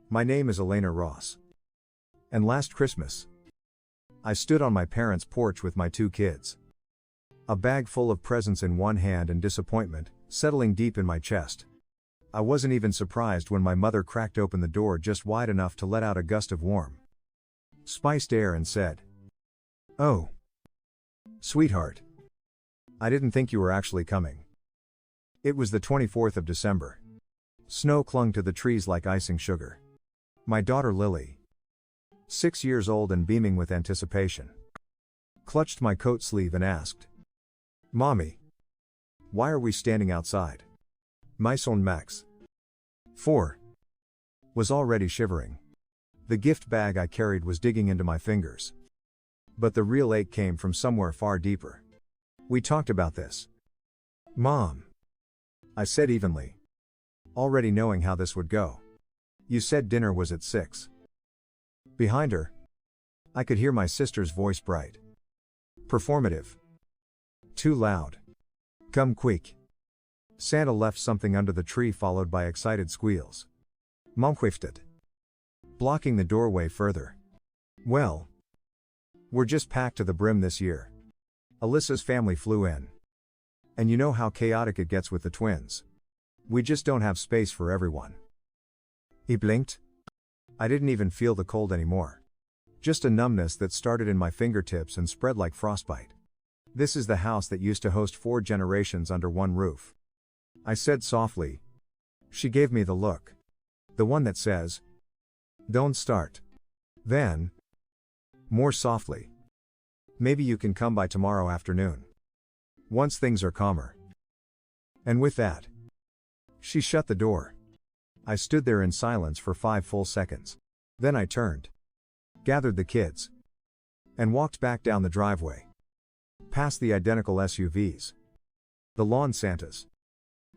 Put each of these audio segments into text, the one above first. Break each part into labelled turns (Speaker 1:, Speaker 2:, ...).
Speaker 1: My name is Elena Ross. And last Christmas, I stood on my parents' porch with my 2 kids. A bag full of presents in one hand and disappointment, settling deep in my chest. I wasn't even surprised when my mother cracked open the door just wide enough to let out a gust of warm, spiced air and said, "Oh, sweetheart. I didn't think you were actually coming." It was the 24th of December. Snow clung to the trees like icing sugar. My daughter Lily, 6 years old and beaming with anticipation, clutched my coat sleeve and asked, "Mommy, why are we standing outside?" My son Max, 4, was already shivering. The gift bag I carried was digging into my fingers. But the real ache came from somewhere far deeper. "We talked about this, Mom," I said evenly, already knowing how this would go. "You said dinner was at 6. Behind her, I could hear my sister's voice, bright, performative, too loud. "Come quick." Santa left something under the tree, followed by excited squeals. Mom whiffed, blocking the doorway further. "Well, we're just packed to the brim this year. Alyssa's family flew in. And you know how chaotic it gets with the twins. We just don't have space for everyone." He blinked. I didn't even feel the cold anymore. Just a numbness that started in my fingertips and spread like frostbite. "This is the house that used to host 4 generations under one roof," I said softly. She gave me the look. The one that says, "Don't start." Then, more softly, "Maybe you can come by tomorrow afternoon, once things are calmer." And with that, she shut the door. I stood there in silence for 5 full seconds. Then I turned, gathered the kids, and walked back down the driveway, past the identical SUVs, the lawn Santas,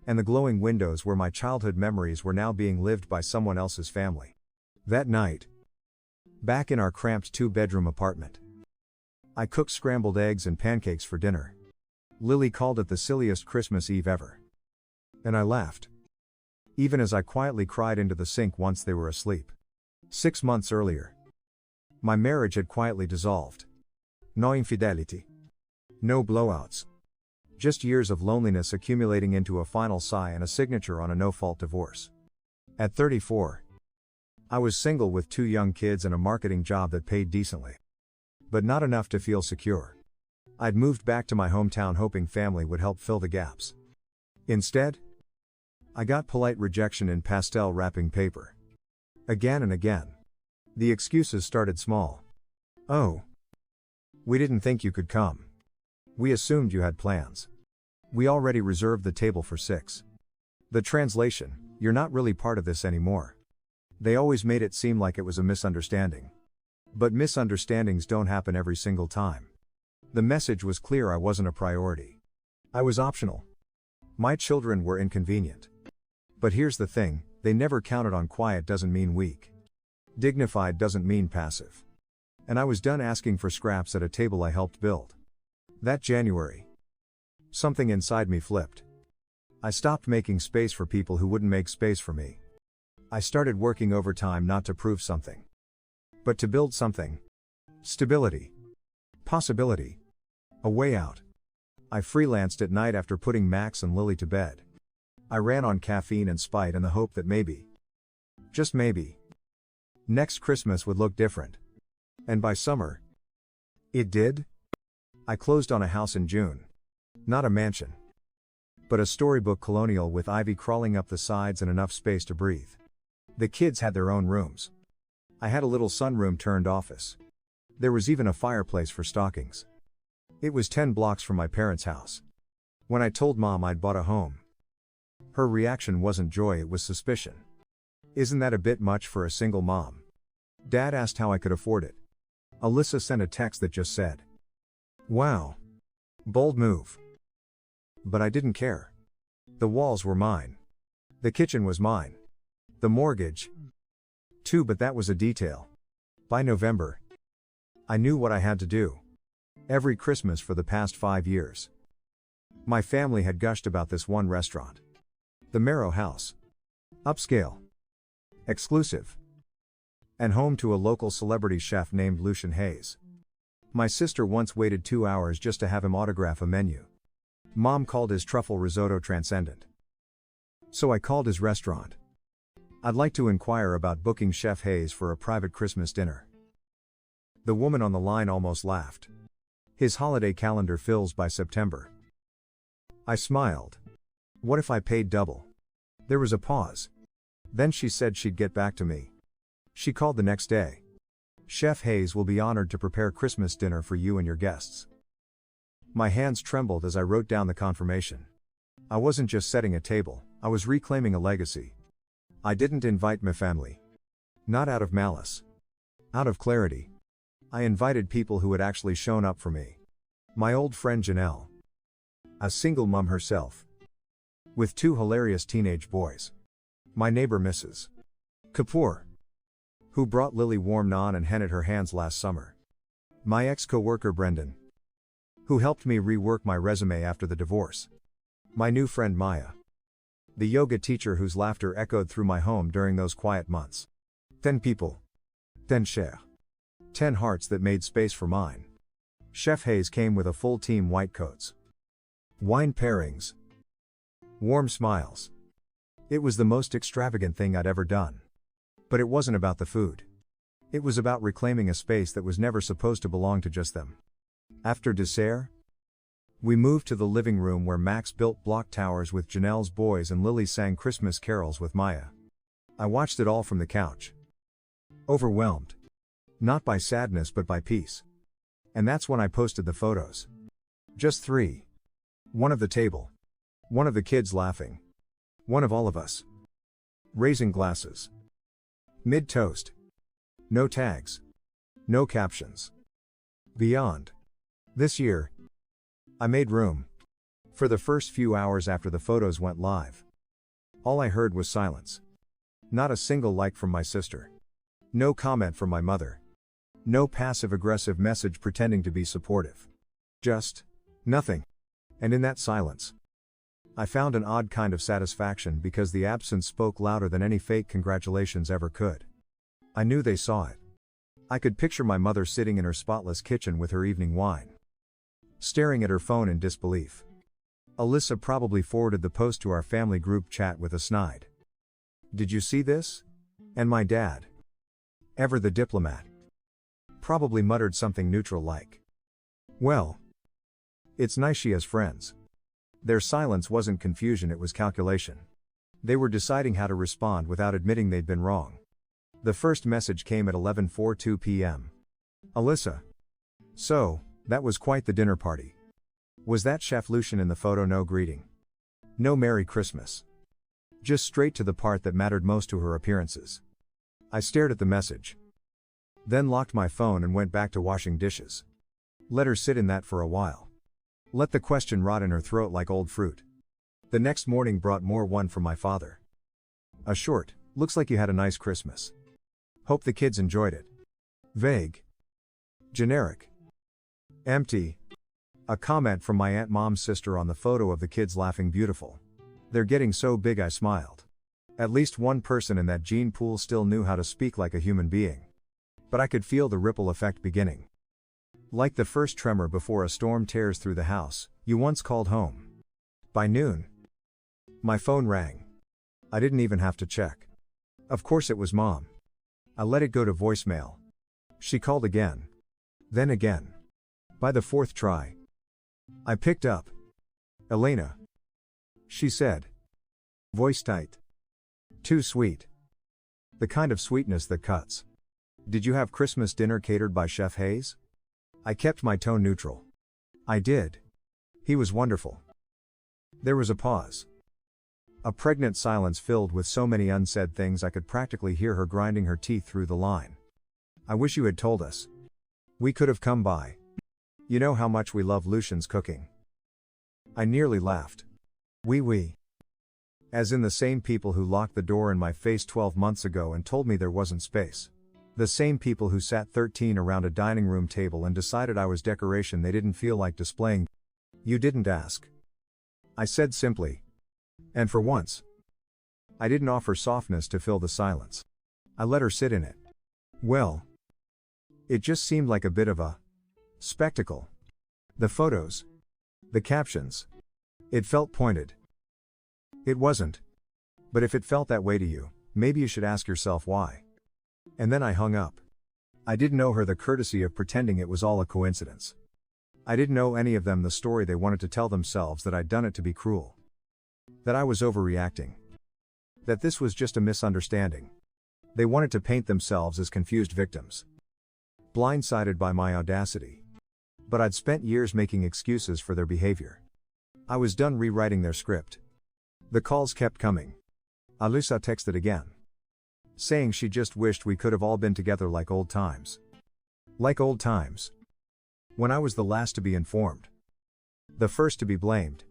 Speaker 1: and the glowing windows where my childhood memories were now being lived by someone else's family. That night, back in our cramped 2-bedroom apartment, I cooked scrambled eggs and pancakes for dinner. Lily called it the silliest Christmas Eve ever. And I laughed, even as I quietly cried into the sink once they were asleep. 6 months earlier, my marriage had quietly dissolved. No infidelity. No blowouts. Just years of loneliness accumulating into a final sigh and a signature on a no-fault divorce. At 34, I was single with 2 young kids and a marketing job that paid decently, but not enough to feel secure. I'd moved back to my hometown hoping family would help fill the gaps. Instead, I got polite rejection in pastel wrapping paper. Again and again. The excuses started small. "Oh, we didn't think you could come. We assumed you had plans. We already reserved the table for 6. The translation, you're not really part of this anymore." They always made it seem like it was a misunderstanding. But misunderstandings don't happen every single time. The message was clear: I wasn't a priority. I was optional. My children were inconvenient. But here's the thing, they never counted on. Quiet doesn't mean weak. Dignified doesn't mean passive. And I was done asking for scraps at a table I helped build. That January, something inside me flipped. I stopped making space for people who wouldn't make space for me. I started working overtime not to prove something, but to build something. Stability. Possibility. A way out. I freelanced at night after putting Max and Lily to bed. I ran on caffeine and spite and the hope that maybe, just maybe, next Christmas would look different. And by summer, it did. I closed on a house in June. Not a mansion, but a storybook colonial with ivy crawling up the sides and enough space to breathe. The kids had their own rooms. I had a little sunroom turned office. There was even a fireplace for stockings. It was 10 blocks from my parents' house. When I told Mom I'd bought a home, her reaction wasn't joy, it was suspicion. "Isn't that a bit much for a single mom?" Dad asked how I could afford it. Alyssa sent a text that just said, "Wow. Bold move." But I didn't care. The walls were mine. The kitchen was mine. The mortgage, too, but that was a detail. By November, I knew what I had to do. Every Christmas for the past 5 years, my family had gushed about this one restaurant. The Marrow House. Upscale. Exclusive. and home to a local celebrity chef named Lucian Hayes. My sister once waited 2 hours just to have him autograph a menu. Mom called his truffle risotto transcendent. So I called his restaurant. I'd like to inquire about booking Chef Hayes for a private Christmas dinner. The woman on the line almost laughed. His holiday calendar fills by September. I smiled. What if I paid double? There was a pause. Then she said she'd get back to me. She called the next day. Chef Hayes will be honored to prepare Christmas dinner for you and your guests. My hands trembled as I wrote down the confirmation. I wasn't just setting a table, I was reclaiming a legacy. I didn't invite my family. Not out of malice. Out of clarity. I invited people who had actually shown up for me. My old friend Janelle. A single mom herself. With 2 hilarious teenage boys. My neighbor Mrs. Kapoor. Who brought Lily warm naan and hen at her hands last summer. My ex-coworker Brendan. Who helped me rework my resume after the divorce. My new friend Maya. The yoga teacher whose laughter echoed through my home during those quiet months. 10 people. 10 chairs. 10 hearts that made space for mine. Chef Hayes came with a full team white coats. Wine pairings. Warm smiles. It was the most extravagant thing I'd ever done. But it wasn't about the food. It was about reclaiming a space that was never supposed to belong to just them. After dessert, we moved to the living room where Max built block towers with Janelle's boys and Lily sang Christmas carols with Maya. I watched it all from the couch. Overwhelmed. Not by sadness but by peace. And that's when I posted the photos. Just 3. One of the table. One of the kids laughing. One of all of us. Raising glasses. Mid-toast. No tags. No captions. Beyond. This year, I made room. For the first few hours after the photos went live. All I heard was silence. Not a single like from my sister. No comment from my mother. No passive-aggressive message pretending to be supportive. Just nothing. And in that silence, I found an odd kind of satisfaction because the absence spoke louder than any fake congratulations ever could. I knew they saw it. I could picture my mother sitting in her spotless kitchen with her evening wine, staring at her phone in disbelief. Alyssa probably forwarded the post to our family group chat with a snide. "Did you see this?" And my dad, ever the diplomat, probably muttered something neutral like, "Well, it's nice she has friends." Their silence wasn't confusion, it was calculation. They were deciding how to respond without admitting they'd been wrong. The first message came at 11:42 p.m. Alyssa. "So, that was quite the dinner party. Was that Chef Lucian in the photo?" No greeting. No Merry Christmas. Just straight to the part that mattered most to her appearances. I stared at the message. Then locked my phone and went back to washing dishes. Let her sit in that for a while. Let the question rot in her throat like old fruit. The next morning brought more. One from my father. A short, "Looks like you had a nice Christmas. Hope the kids enjoyed it." Vague. Generic. Empty. A comment from my Aunt Mom's sister on the photo of the kids laughing. "Beautiful. They're getting so big." I smiled. At least one person in that gene pool still knew how to speak like a human being. But I could feel the ripple effect beginning. Like the first tremor before a storm tears through the house you once called home. By noon, my phone rang. I didn't even have to check. Of course it was Mom. I let it go to voicemail. She called again. Then again. By the 4th try, I picked up. "Elena," she said. Voice tight. Too sweet. The kind of sweetness that cuts. "Did you have Christmas dinner catered by Chef Hayes?" I kept my tone neutral. "I did. He was wonderful." There was a pause. A pregnant silence filled with so many unsaid things I could practically hear her grinding her teeth through the line. "I wish you had told us. We could have come by. You know how much we love Lucian's cooking." I nearly laughed. We. As in the same people who locked the door in my face 12 months ago and told me there wasn't space. The same people who sat 13 around a dining room table and decided I was decoration they didn't feel like displaying. "You didn't ask," I said simply. And for once, I didn't offer softness to fill the silence. I let her sit in it. Well, it just seemed like a bit of a spectacle. The photos. The captions. It felt pointed. It wasn't. But if it felt that way to you, maybe you should ask yourself why. And then I hung up. I didn't owe her the courtesy of pretending it was all a coincidence. I didn't owe any of them the story they wanted to tell themselves that I'd done it to be cruel. That I was overreacting. That this was just a misunderstanding. They wanted to paint themselves as confused victims. Blindsided by my audacity. But I'd spent years making excuses for their behavior. I was done rewriting their script. The calls kept coming. Alyssa texted again. Saying she just wished we could have all been together like old times. Like old times. When I was the last to be informed. The first to be blamed.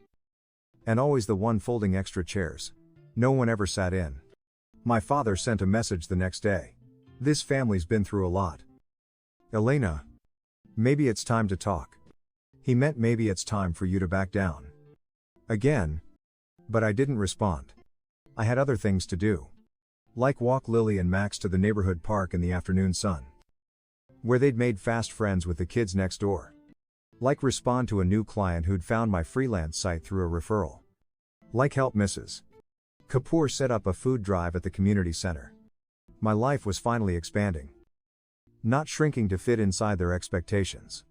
Speaker 1: And always the one folding extra chairs. No one ever sat in. My father sent a message the next day. This family's been through a lot. Elena. Maybe it's time to talk. He meant maybe it's time for you to back down. Again. But I didn't respond. I had other things to do. Like walk Lily and Max to the neighborhood park in the afternoon sun. Where they'd made fast friends with the kids next door. Like respond to a new client who'd found my freelance site through a referral. Like help Mrs. Kapoor set up a food drive at the community center. My life was finally expanding. Not shrinking to fit inside their expectations.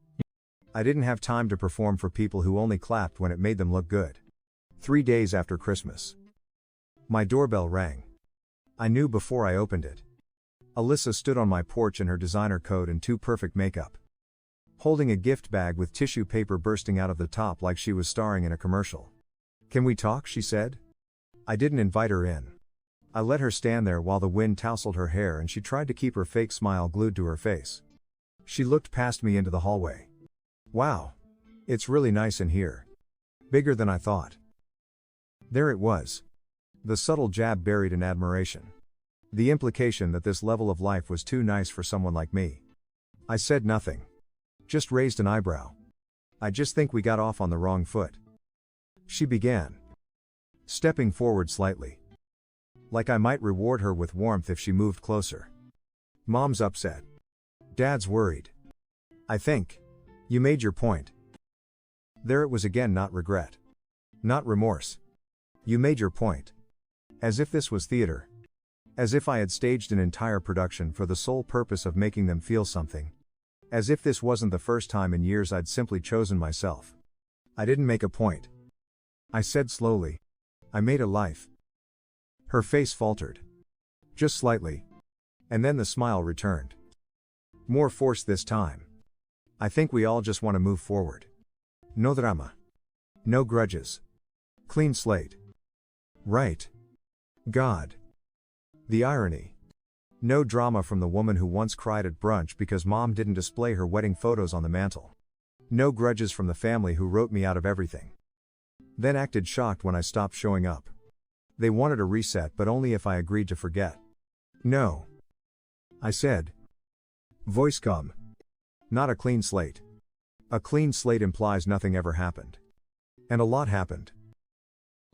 Speaker 1: I didn't have time to perform for people who only clapped when it made them look good. 3 days after Christmas. My doorbell rang. I knew before I opened it. Alyssa stood on my porch in her designer coat and too perfect makeup. Holding a gift bag with tissue paper bursting out of the top like she was starring in a commercial. Can we talk? She said. I didn't invite her in. I let her stand there while the wind tousled her hair and she tried to keep her fake smile glued to her face. She looked past me into the hallway. Wow. It's really nice in here. Bigger than I thought. There it was. The subtle jab buried in admiration. The implication that this level of life was too nice for someone like me. I said nothing. Just raised an eyebrow. I just think we got off on the wrong foot. She began. Stepping forward slightly. Like I might reward her with warmth if she moved closer. Mom's upset. Dad's worried. I think. You made your point. There it was again, not regret. Not remorse. You made your point. As if this was theater. As if I had staged an entire production for the sole purpose of making them feel something. As if this wasn't the first time in years I'd simply chosen myself. I didn't make a point. I said slowly. I made a life. Her face faltered. Just slightly. And then the smile returned. More force this time. I think we all just want to move forward. No drama. No grudges. Clean slate. Right. God. The irony. No drama from the woman who once cried at brunch because mom didn't display her wedding photos on the mantle. No grudges from the family who wrote me out of everything. Then acted shocked when I stopped showing up. They wanted a reset but only if I agreed to forget. No. I said. Voice calm. Not a clean slate. A clean slate implies nothing ever happened. And a lot happened.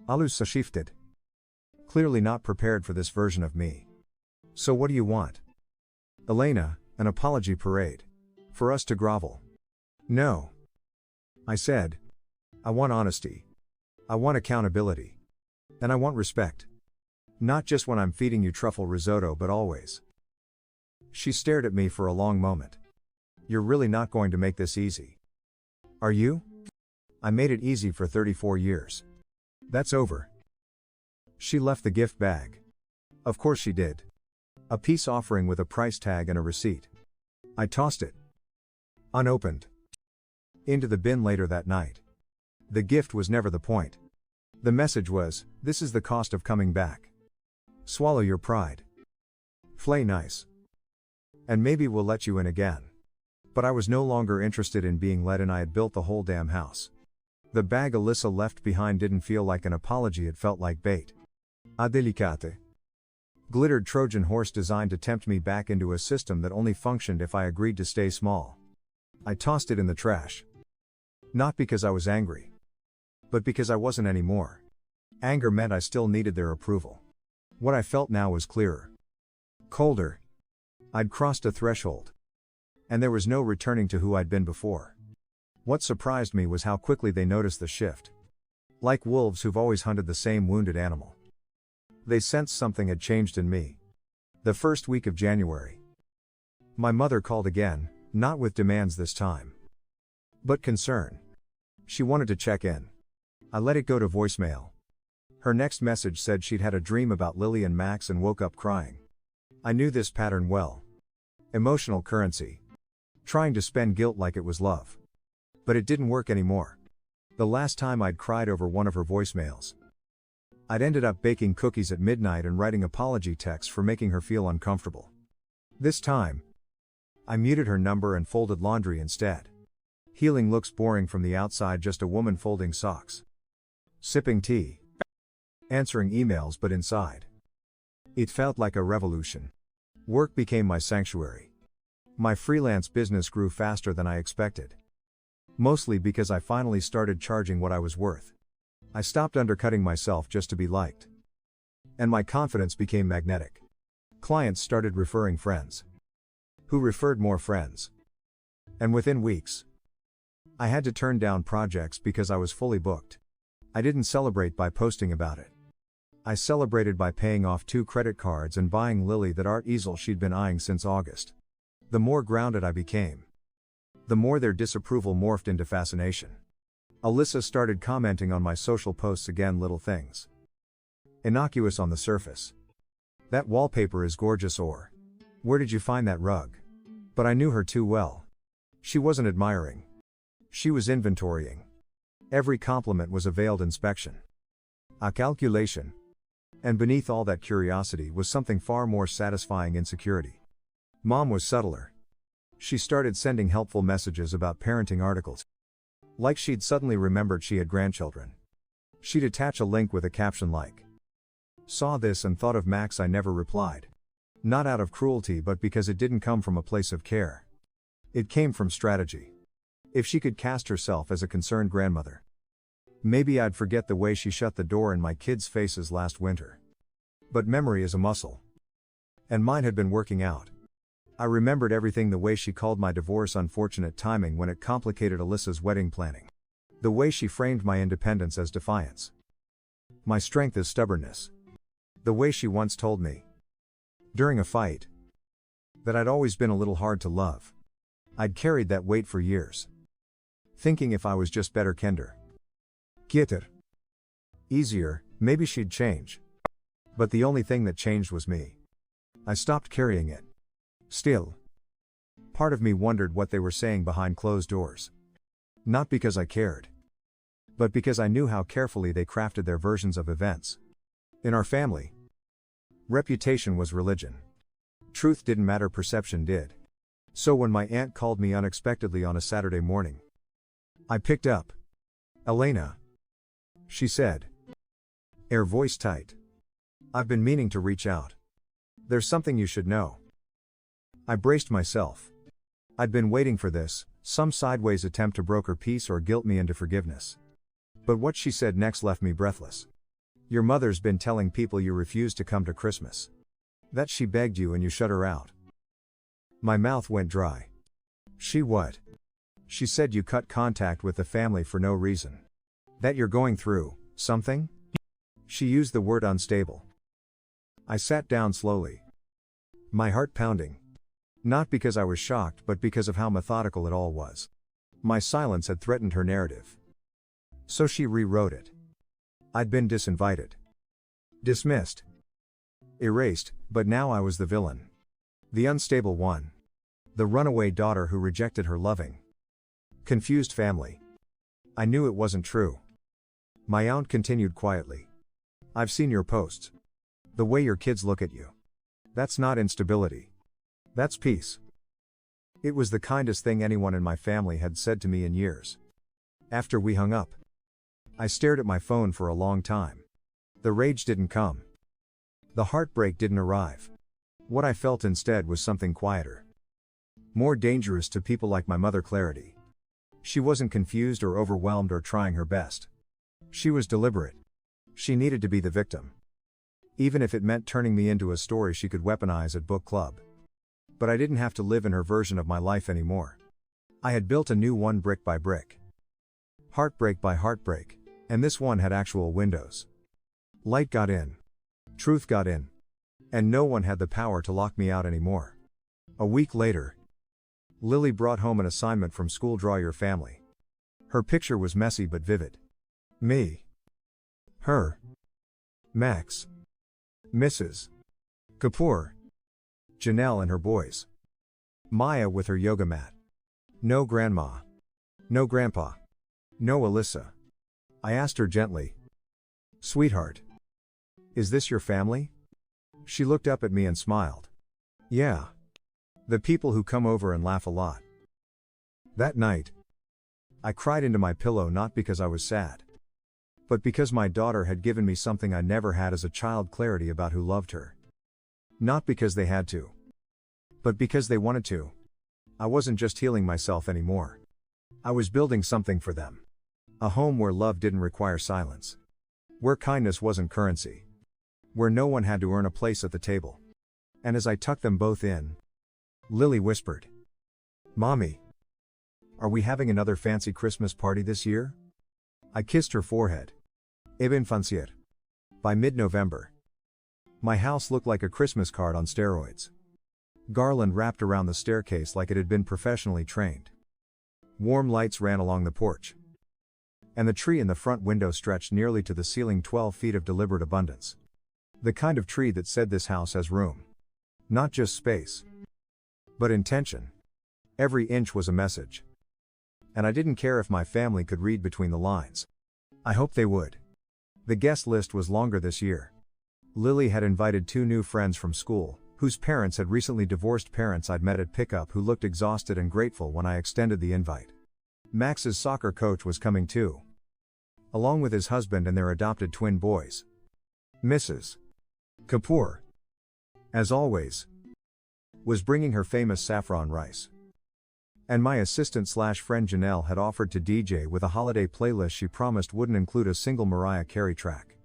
Speaker 1: Alyssa shifted. Clearly not prepared for this version of me. So what do you want? Elena, an apology parade. For us to grovel. No. I said. I want honesty. I want accountability. And I want respect. Not just when I'm feeding you truffle risotto but always. She stared at me for a long moment. You're really not going to make this easy. Are you? I made it easy for 34 years. That's over. She left the gift bag. Of course she did. A peace offering with a price tag and a receipt. I tossed it. Unopened. Into the bin later that night. The gift was never the point. The message was, this is the cost of coming back. Swallow your pride. Play nice. And maybe we'll let you in again. But I was no longer interested in being let in. I had built the whole damn house. The bag Alyssa left behind didn't feel like an apology, it felt like bait. A delicate. Glittered Trojan horse designed to tempt me back into a system that only functioned if I agreed to stay small. I tossed it in the trash. Not because I was angry. But because I wasn't anymore. Anger meant I still needed their approval. What I felt now was clearer. Colder. I'd crossed a threshold. And there was no returning to who I'd been before. What surprised me was how quickly they noticed the shift. Like wolves who've always hunted the same wounded animal. They sensed something had changed in me. The first week of January. My mother called again, not with demands this time. But concern. She wanted to check in. I let it go to voicemail. Her next message said she'd had a dream about Lily and Max and woke up crying. I knew this pattern well. Emotional currency. Trying to spend guilt like it was love. But it didn't work anymore. The last time I'd cried over one of her voicemails. I'd ended up baking cookies at midnight and writing apology texts for making her feel uncomfortable. This time, I muted her number and folded laundry instead. Healing looks boring from the outside, just a woman folding socks. Sipping tea. Answering emails, but inside. It felt like a revolution. Work became my sanctuary. My freelance business grew faster than I expected. Mostly because I finally started charging what I was worth. I stopped undercutting myself just to be liked. And my confidence became magnetic. Clients started referring friends. Who referred more friends. And within weeks, I had to turn down projects because I was fully booked. I didn't celebrate by posting about it. I celebrated by paying off 2 credit cards and buying Lily that art easel she'd been eyeing since August. The more grounded I became, the more their disapproval morphed into fascination. Alyssa started commenting on my social posts again, little things. Innocuous on the surface. That wallpaper is gorgeous, or where did you find that rug? But I knew her too well. She wasn't admiring. She was inventorying. Every compliment was a veiled inspection. A calculation. And beneath all that curiosity was something far more satisfying: insecurity. Mom was subtler. She started sending helpful messages about parenting articles. Like she'd suddenly remembered she had grandchildren. She'd attach a link with a caption like, "Saw this and thought of Max." I never replied. Not out of cruelty, but because it didn't come from a place of care. It came from strategy. If she could cast herself as a concerned grandmother, maybe I'd forget the way she shut the door in my kids' faces last winter. But memory is a muscle. And mine had been working out. I remembered everything: the way she called my divorce unfortunate timing when it complicated Alyssa's wedding planning. The way she framed my independence as defiance. My strength as stubbornness. The way she once told me, during a fight, that I'd always been a little hard to love. I'd carried that weight for years. Thinking if I was just better, kinder, quieter, easier, maybe she'd change. But the only thing that changed was me. I stopped carrying it. Still, part of me wondered what they were saying behind closed doors. Not because I cared, but because I knew how carefully they crafted their versions of events. In our family, reputation was religion. Truth didn't matter, perception did. So when my aunt called me unexpectedly on a Saturday morning, I picked up. "Elena," she said, her voice tight. "I've been meaning to reach out. There's something you should know." I braced myself. I'd been waiting for this, some sideways attempt to broker peace or guilt me into forgiveness. But what she said next left me breathless. "Your mother's been telling people you refused to come to Christmas. That she begged you and you shut her out." My mouth went dry. "She what?" "She said you cut contact with the family for no reason. That you're going through something?" She used the word unstable. I sat down slowly. My heart pounding. Not because I was shocked, but because of how methodical it all was. My silence had threatened her narrative. So she rewrote it. I'd been disinvited. Dismissed. Erased, but now I was the villain. The unstable one. The runaway daughter who rejected her loving, confused family. I knew it wasn't true. My aunt continued quietly. "I've seen your posts. The way your kids look at you. That's not instability. That's peace." It was the kindest thing anyone in my family had said to me in years. After we hung up, I stared at my phone for a long time. The rage didn't come. The heartbreak didn't arrive. What I felt instead was something quieter. More dangerous to people like my mother: clarity. She wasn't confused or overwhelmed or trying her best. She was deliberate. She needed to be the victim. Even if it meant turning me into a story she could weaponize at book club. But I didn't have to live in her version of my life anymore. I had built a new one brick by brick. Heartbreak by heartbreak, and this one had actual windows. Light got in. Truth got in. And no one had the power to lock me out anymore. A week later, Lily brought home an assignment from school: draw your family. Her picture was messy but vivid. Me. Her. Max. Mrs. Kapoor. Janelle and her boys. Maya with her yoga mat. No grandma. No grandpa. No Alyssa. I asked her gently. Sweetheart. Is this your family? She looked up at me and smiled. Yeah. The people who come over and laugh a lot. That night, I cried into my pillow, not because I was sad, but because my daughter had given me something I never had as a child: clarity about who loved her. Not because they had to, but because they wanted to. I wasn't just healing myself anymore. I was building something for them. A home where love didn't require silence. Where kindness wasn't currency. Where no one had to earn a place at the table. And as I tucked them both in, Lily whispered, Mommy, are we having another fancy Christmas party this year? I kissed her forehead. Ibn Fancier. By mid-November, my house looked like a Christmas card on steroids. Garland wrapped around the staircase like it had been professionally trained. Warm lights ran along the porch. And the tree in the front window stretched nearly to the ceiling, 12 feet of deliberate abundance. The kind of tree that said this house has room. Not just space, but intention. Every inch was a message. And I didn't care if my family could read between the lines. I hoped they would. The guest list was longer this year. Lily had invited 2 new friends from school, whose parents had recently divorced parents I'd met at pickup, who looked exhausted and grateful when I extended the invite. Max's soccer coach was coming too, along with his husband and their adopted twin boys. Mrs. Kapoor, as always, was bringing her famous saffron rice. And my assistant/friend Janelle had offered to DJ with a holiday playlist she promised wouldn't include a single Mariah Carey track.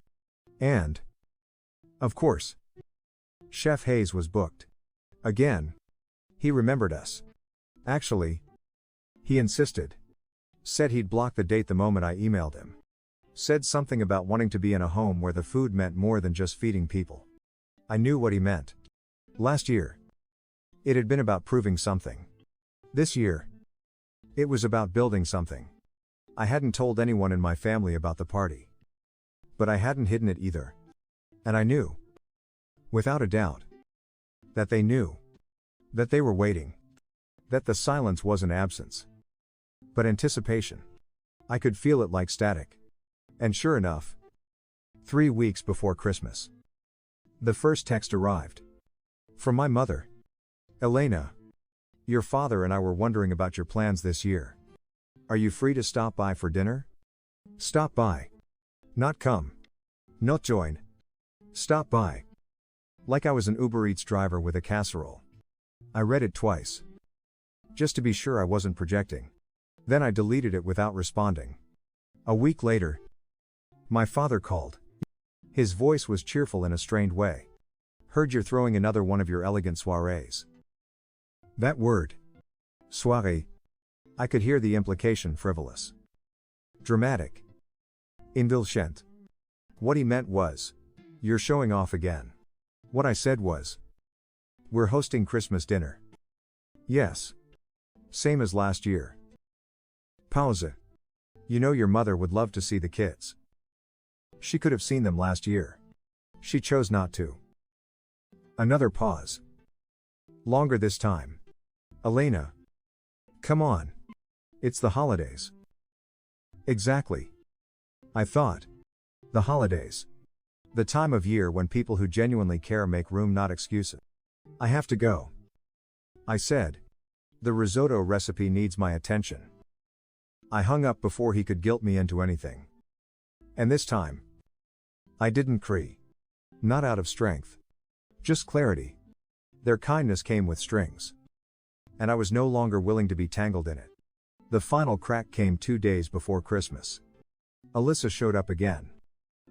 Speaker 1: And, of course, Chef Hayes was booked. Again. He remembered us. Actually, he insisted. Said he'd block the date the moment I emailed him. Said something about wanting to be in a home where the food meant more than just feeding people. I knew what he meant. Last year, it had been about proving something. This year, it was about building something. I hadn't told anyone in my family about the party. But I hadn't hidden it either. And I knew, without a doubt, that they knew. That they were waiting. That the silence wasn't absence, but anticipation. I could feel it like static. And sure enough, 3 weeks before Christmas, the first text arrived. From my mother. Elena, your father and I were wondering about your plans this year. Are you free to stop by for dinner? Stop by. Not come. Not join. Stop by. Like I was an Uber Eats driver with a casserole. I read it twice, just to be sure I wasn't projecting. Then I deleted it without responding. A week later, my father called. His voice was cheerful in a strained way. Heard you're throwing another one of your elegant soirees. That word, soirée, I could hear the implication: frivolous, dramatic, indulgent. What he meant was, you're showing off again. What I said was, we're hosting Christmas dinner. Yes. Same as last year. Pause. You know your mother would love to see the kids. She could have seen them last year. She chose not to. Another pause. Longer this time. Elena. Come on. It's the holidays. Exactly. I thought. The holidays. The time of year when people who genuinely care make room, not excuses. I have to go. I said. The risotto recipe needs my attention. I hung up before he could guilt me into anything. And this time, I didn't cry. Not out of strength. Just clarity. Their kindness came with strings. And I was no longer willing to be tangled in it. The final crack came 2 days before Christmas. Alyssa showed up again.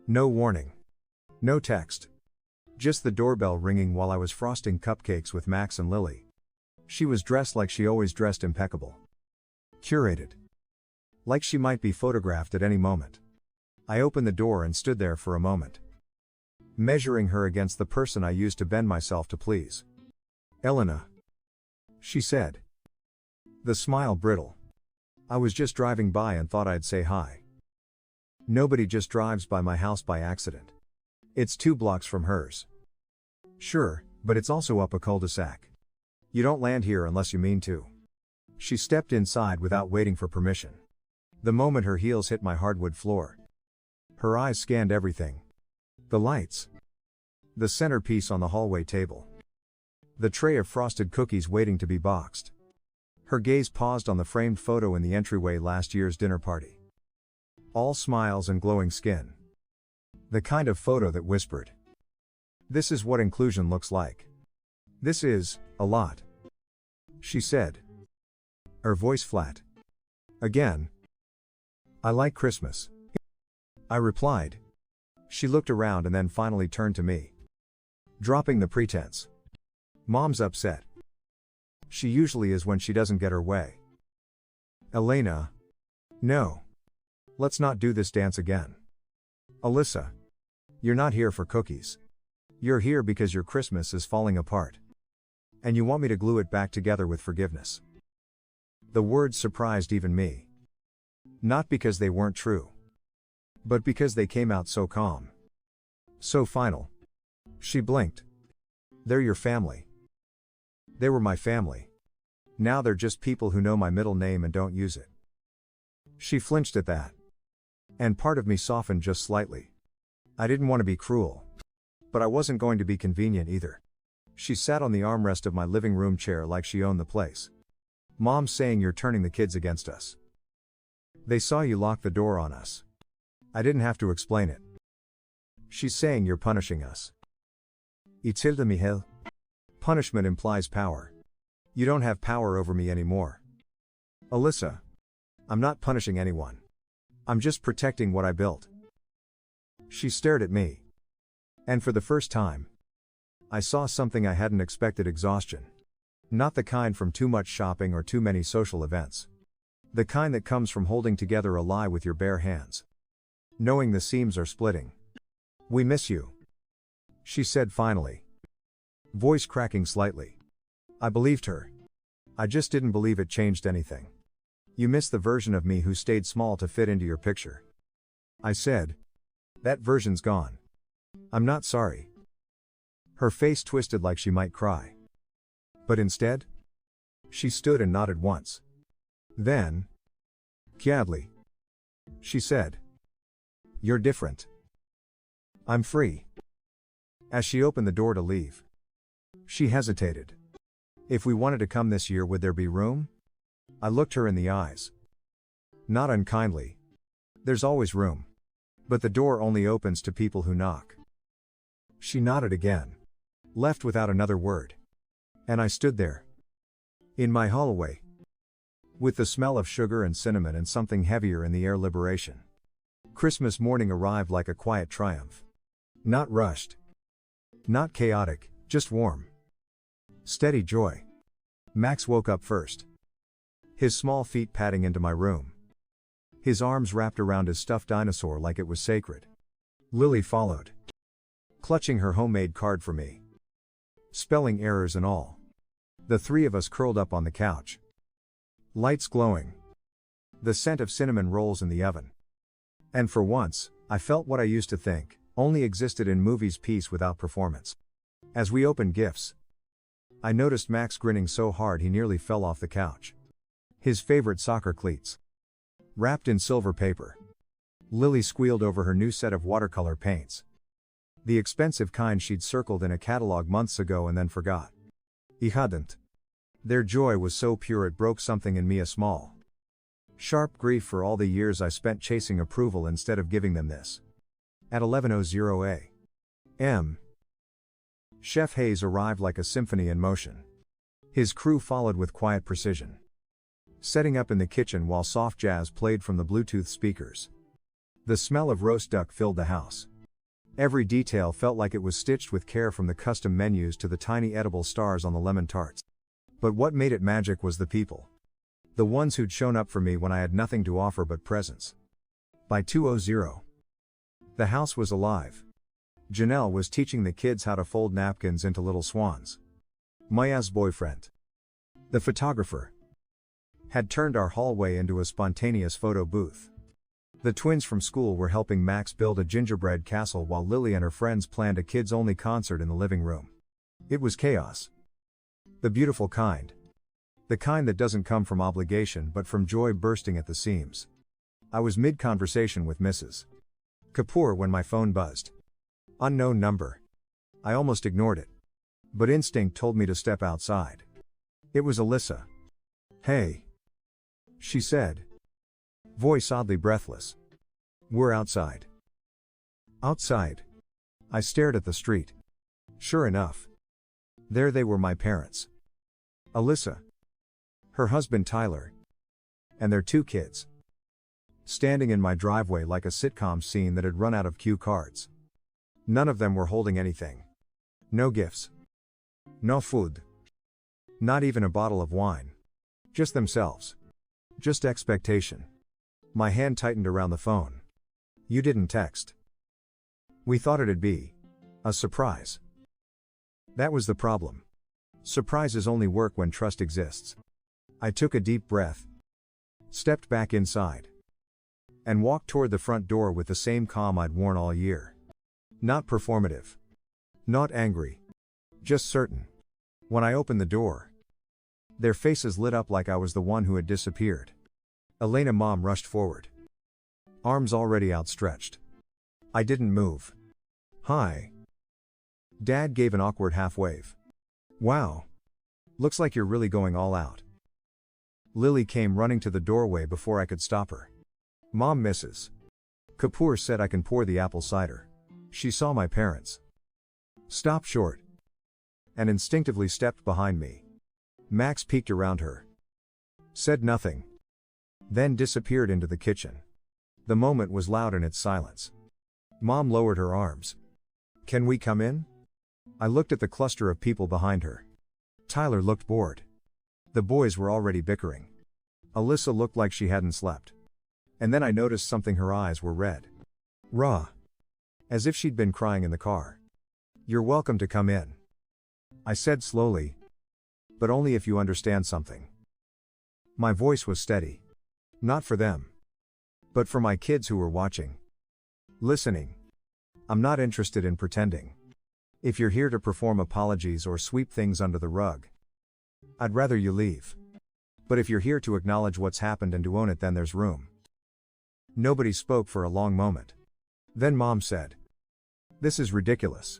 Speaker 1: No warning. No text. Just the doorbell ringing while I was frosting cupcakes with Max and Lily. She was dressed like she always dressed, impeccable. Curated. Like she might be photographed at any moment. I opened the door and stood there for a moment, measuring her against the person I used to bend myself to please. "Elena," she said. The smile brittle. "I was just driving by and thought I'd say hi." Nobody just drives by my house by accident. It's 2 blocks from hers. Sure, but it's also up a cul-de-sac. You don't land here unless you mean to. She stepped inside without waiting for permission. The moment her heels hit my hardwood floor, her eyes scanned everything. The lights. The centerpiece on the hallway table. The tray of frosted cookies waiting to be boxed. Her gaze paused on the framed photo in the entryway, last year's dinner party. All smiles and glowing skin. The kind of photo that whispered, "This is what inclusion looks like. This is a lot," she said, her voice flat. "Again, I like Christmas," I replied. She looked around and then finally turned to me, dropping the pretense. "Mom's upset. She usually is when she doesn't get her way." "Elena. No. Let's not do this dance again. Alyssa. You're not here for cookies. You're here because your Christmas is falling apart. And you want me to glue it back together with forgiveness." The words surprised even me. Not because they weren't true, but because they came out so calm. So final. She blinked. "They're your family." They were my family. Now they're just people who know my middle name and don't use it. She flinched at that. And part of me softened just slightly. I didn't want to be cruel. But I wasn't going to be convenient either. She sat on the armrest of my living room chair like she owned the place. "Mom's saying you're turning the kids against us. They saw you lock the door on us." I didn't have to explain it. "She's saying you're punishing us." Itilda Mihel. Punishment implies power. You don't have power over me anymore. Alyssa. I'm not punishing anyone. I'm just protecting what I built. She stared at me. And for the first time, I saw something I hadn't expected: exhaustion. Not the kind from too much shopping or too many social events. The kind that comes from holding together a lie with your bare hands. Knowing the seams are splitting. "We miss you," she said finally, voice cracking slightly. I believed her. I just didn't believe it changed anything. "You miss the version of me who stayed small to fit into your picture," I said. "That version's gone. I'm not sorry." Her face twisted like she might cry. But instead, she stood and nodded once. Then, "Kiadli," she said. "You're different. I'm free." As she opened the door to leave, she hesitated. "If we wanted to come this year, would there be room?" I looked her in the eyes. Not unkindly. "There's always room. But the door only opens to people who knock." She nodded again, left without another word. And I stood there, in my hallway, with the smell of sugar and cinnamon and something heavier in the air: liberation. Christmas morning arrived like a quiet triumph. Not rushed. Not chaotic, just warm. Steady joy. Max woke up first. His small feet padding into my room. His arms wrapped around his stuffed dinosaur like it was sacred. Lily followed, clutching her homemade card for me. Spelling errors and all. The 3 of us curled up on the couch. Lights glowing. The scent of cinnamon rolls in the oven. And for once, I felt what I used to think only existed in movies: peace without performance. As we opened gifts, I noticed Max grinning so hard he nearly fell off the couch. His favorite soccer cleats, wrapped in silver paper. Lily squealed over her new set of watercolor paints. The expensive kind she'd circled in a catalog months ago and then forgot. I hadn't. Their joy was so pure it broke something in me: a small, sharp grief for all the years I spent chasing approval instead of giving them this. At 11:00 a.m., Chef Hayes arrived like a symphony in motion. His crew followed with quiet precision, setting up in the kitchen while soft jazz played from the Bluetooth speakers. The smell of roast duck filled the house. Every detail felt like it was stitched with care, from the custom menus to the tiny edible stars on the lemon tarts. But what made it magic was the people. The ones who'd shown up for me when I had nothing to offer but presents. By 2:00, the house was alive. Janelle was teaching the kids how to fold napkins into little swans. Maya's boyfriend, the photographer, had turned our hallway into a spontaneous photo booth. The twins from school were helping Max build a gingerbread castle while Lily and her friends planned a kids-only concert in the living room. It was chaos. The beautiful kind. The kind that doesn't come from obligation but from joy bursting at the seams. I was mid-conversation with Mrs. Kapoor when my phone buzzed. Unknown number. I almost ignored it. But instinct told me to step outside. It was Alyssa. "Hey," she said. Voice oddly breathless. "We're outside." Outside. I stared at the street. Sure enough. There they were, my parents. Alyssa. Her husband Tyler. And their 2 kids. Standing in my driveway like a sitcom scene that had run out of cue cards. None of them were holding anything. No gifts. No food. Not even a bottle of wine. Just themselves. Just expectation. My hand tightened around the phone. "You didn't text." "We thought it'd be a surprise." That was the problem. Surprises only work when trust exists. I took a deep breath, stepped back inside, and walked toward the front door with the same calm I'd worn all year. Not performative. Not angry. Just certain. When I opened the door, their faces lit up like I was the one who had disappeared. Elena, Mom, rushed forward. Arms already outstretched. I didn't move. "Hi." Dad gave an awkward half wave. "Wow. Looks like you're really going all out." Lily came running to the doorway before I could stop her. "Mom, Mrs. Kapoor said I can pour the apple cider." She saw my parents. Stopped short. And instinctively stepped behind me. Max peeked around her. Said nothing. Then disappeared into the kitchen. The moment was loud in its silence. Mom lowered her arms. "Can we come in?" I looked at the cluster of people behind her. Tyler looked bored. The boys were already bickering. Alyssa looked like she hadn't slept. And then I noticed something, her eyes were red. Raw. As if she'd been crying in the car. "You're welcome to come in," I said slowly. "But only if you understand something." My voice was steady. Not for them. But for my kids who were watching. Listening. I'm not interested in pretending. If you're here to perform apologies or sweep things under the rug, I'd rather you leave. But if you're here to acknowledge what's happened and to own it, then there's room. Nobody spoke for a long moment. Then Mom said, "This is ridiculous.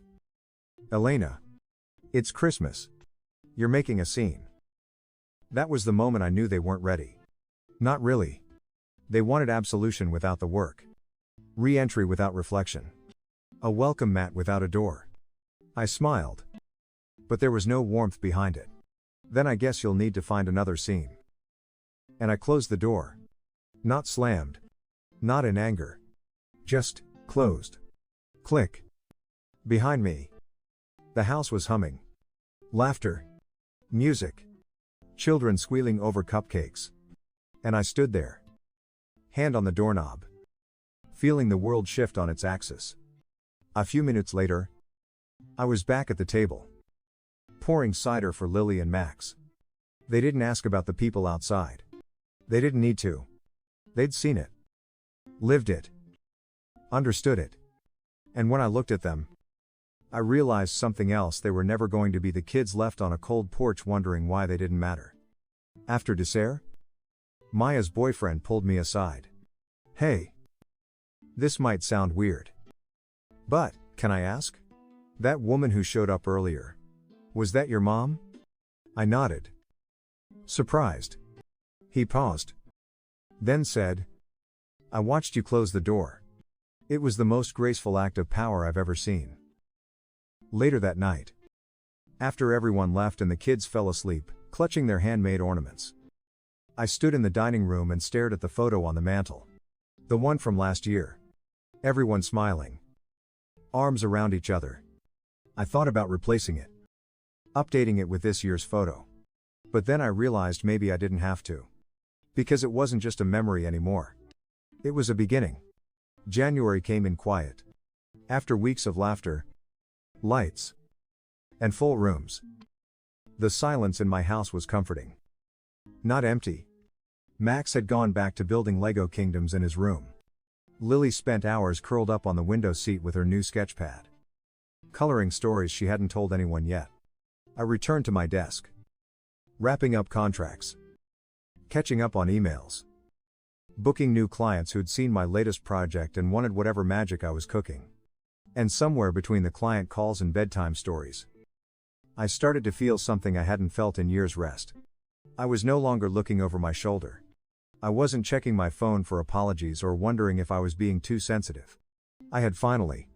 Speaker 1: Elena. It's Christmas. You're making a scene." That was the moment I knew they weren't ready. Not really. They wanted absolution without the work. Re-entry without reflection. A welcome mat without a door. I smiled. But there was no warmth behind it. "Then I guess you'll need to find another scene." And I closed the door. Not slammed. Not in anger. Just closed. Click. Behind me. The house was humming. Laughter. Music. Children squealing over cupcakes. And I stood there. Hand on the doorknob. Feeling the world shift on its axis. A few minutes later, I was back at the table. Pouring cider for Lily and Max. They didn't ask about the people outside. They didn't need to. They'd seen it. Lived it. Understood it. And when I looked at them, I realized something else. They were never going to be the kids left on a cold porch wondering why they didn't matter. After dessert, Maya's boyfriend pulled me aside. "Hey. This might sound weird. But, can I ask? That woman who showed up earlier, was that your mom?" I nodded. Surprised. He paused. Then said, "I watched you close the door. It was the most graceful act of power I've ever seen." Later that night, after everyone left and the kids fell asleep, clutching their handmade ornaments, I stood in the dining room and stared at the photo on the mantel. The one from last year. Everyone smiling. Arms around each other. I thought about replacing it. Updating it with this year's photo. But then I realized maybe I didn't have to. Because it wasn't just a memory anymore. It was a beginning. January came in quiet. After weeks of laughter, lights, and full rooms, the silence in my house was comforting. Not empty. Max had gone back to building Lego kingdoms in his room. Lily spent hours curled up on the window seat with her new sketchpad, coloring stories she hadn't told anyone yet. I returned to my desk, wrapping up contracts, catching up on emails, booking new clients who'd seen my latest project and wanted whatever magic I was cooking. And somewhere between the client calls and bedtime stories, I started to feel something I hadn't felt in years. Rest. I was no longer looking over my shoulder. I wasn't checking my phone for apologies or wondering if I was being too sensitive. I had finally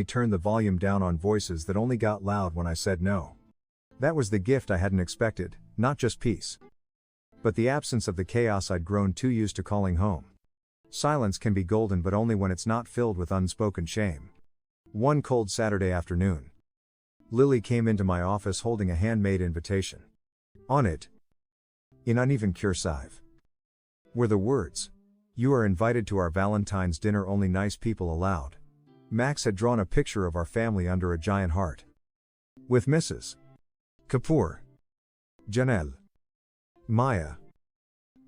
Speaker 1: turned the volume down on voices that only got loud when I said no. That was the gift I hadn't expected, not just peace, but the absence of the chaos I'd grown too used to calling home. Silence can be golden, but only when it's not filled with unspoken shame. One cold Saturday afternoon, Lily came into my office holding a handmade invitation. On it, in uneven cursive, were the words, "You are invited to our Valentine's dinner, only nice people allowed." Max had drawn a picture of our family under a giant heart, with Mrs. Kapoor, Janelle, Maya,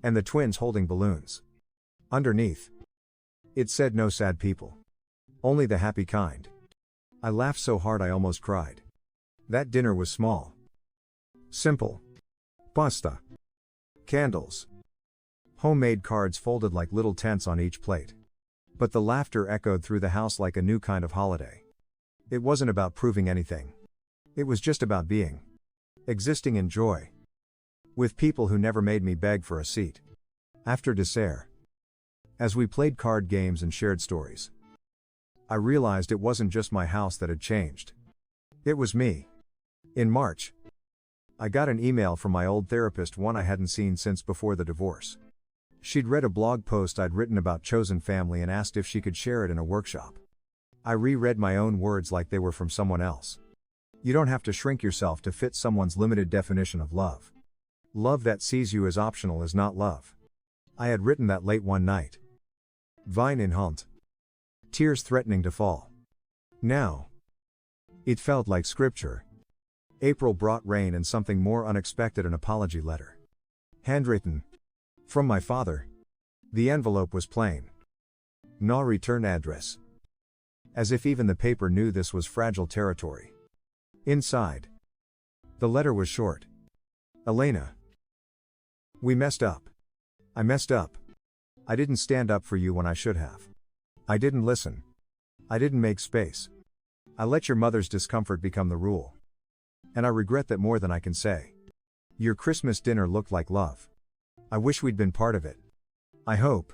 Speaker 1: and the twins holding balloons. Underneath, it said, "No sad people, only the happy kind." I laughed so hard I almost cried. That dinner was small, simple. Pasta, candles, homemade cards folded like little tents on each plate. But the laughter echoed through the house like a new kind of holiday. It wasn't about proving anything. It was just about being, existing in joy, with people who never made me beg for a seat. After dessert, as we played card games and shared stories, I realized it wasn't just my house that had changed. It was me. In March, I got an email from my old therapist, one I hadn't seen since before the divorce. She'd read a blog post I'd written about chosen family and asked if she could share it in a workshop. I reread my own words like they were from someone else. You don't have to shrink yourself to fit someone's limited definition of love. Love that sees you as optional is not love. I had written that late one night. Wijn in hand, tears threatening to fall. Now, it felt like scripture. April brought rain and something more unexpected, an apology letter. Handwritten. From my father. The envelope was plain. No return address. As if even the paper knew this was fragile territory. Inside, the letter was short. Elena, we messed up. I messed up. I didn't stand up for you when I should have. I didn't listen. I didn't make space. I let your mother's discomfort become the rule. And I regret that more than I can say. Your Christmas dinner looked like love. I wish we'd been part of it. I hope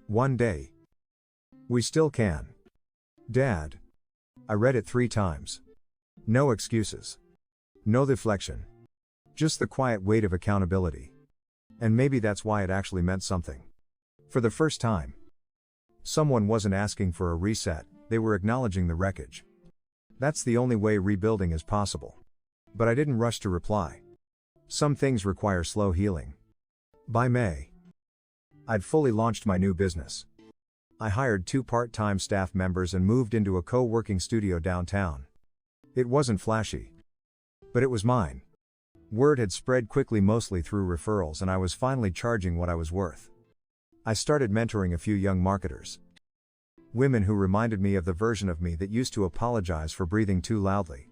Speaker 1: one day we still can. Dad. I read it 3 times. No excuses. No deflection. Just the quiet weight of accountability. And maybe that's why it actually meant something. For the first time, someone wasn't asking for a reset, they were acknowledging the wreckage. That's the only way rebuilding is possible. But I didn't rush to reply. Some things require slow healing. By May, I'd fully launched my new business. I hired 2 part-time staff members and moved into a co-working studio downtown. It wasn't flashy, but it was mine. Word had spread quickly, mostly through referrals, and I was finally charging what I was worth. I started mentoring a few young marketers. Women who reminded me of the version of me that used to apologize for breathing too loudly.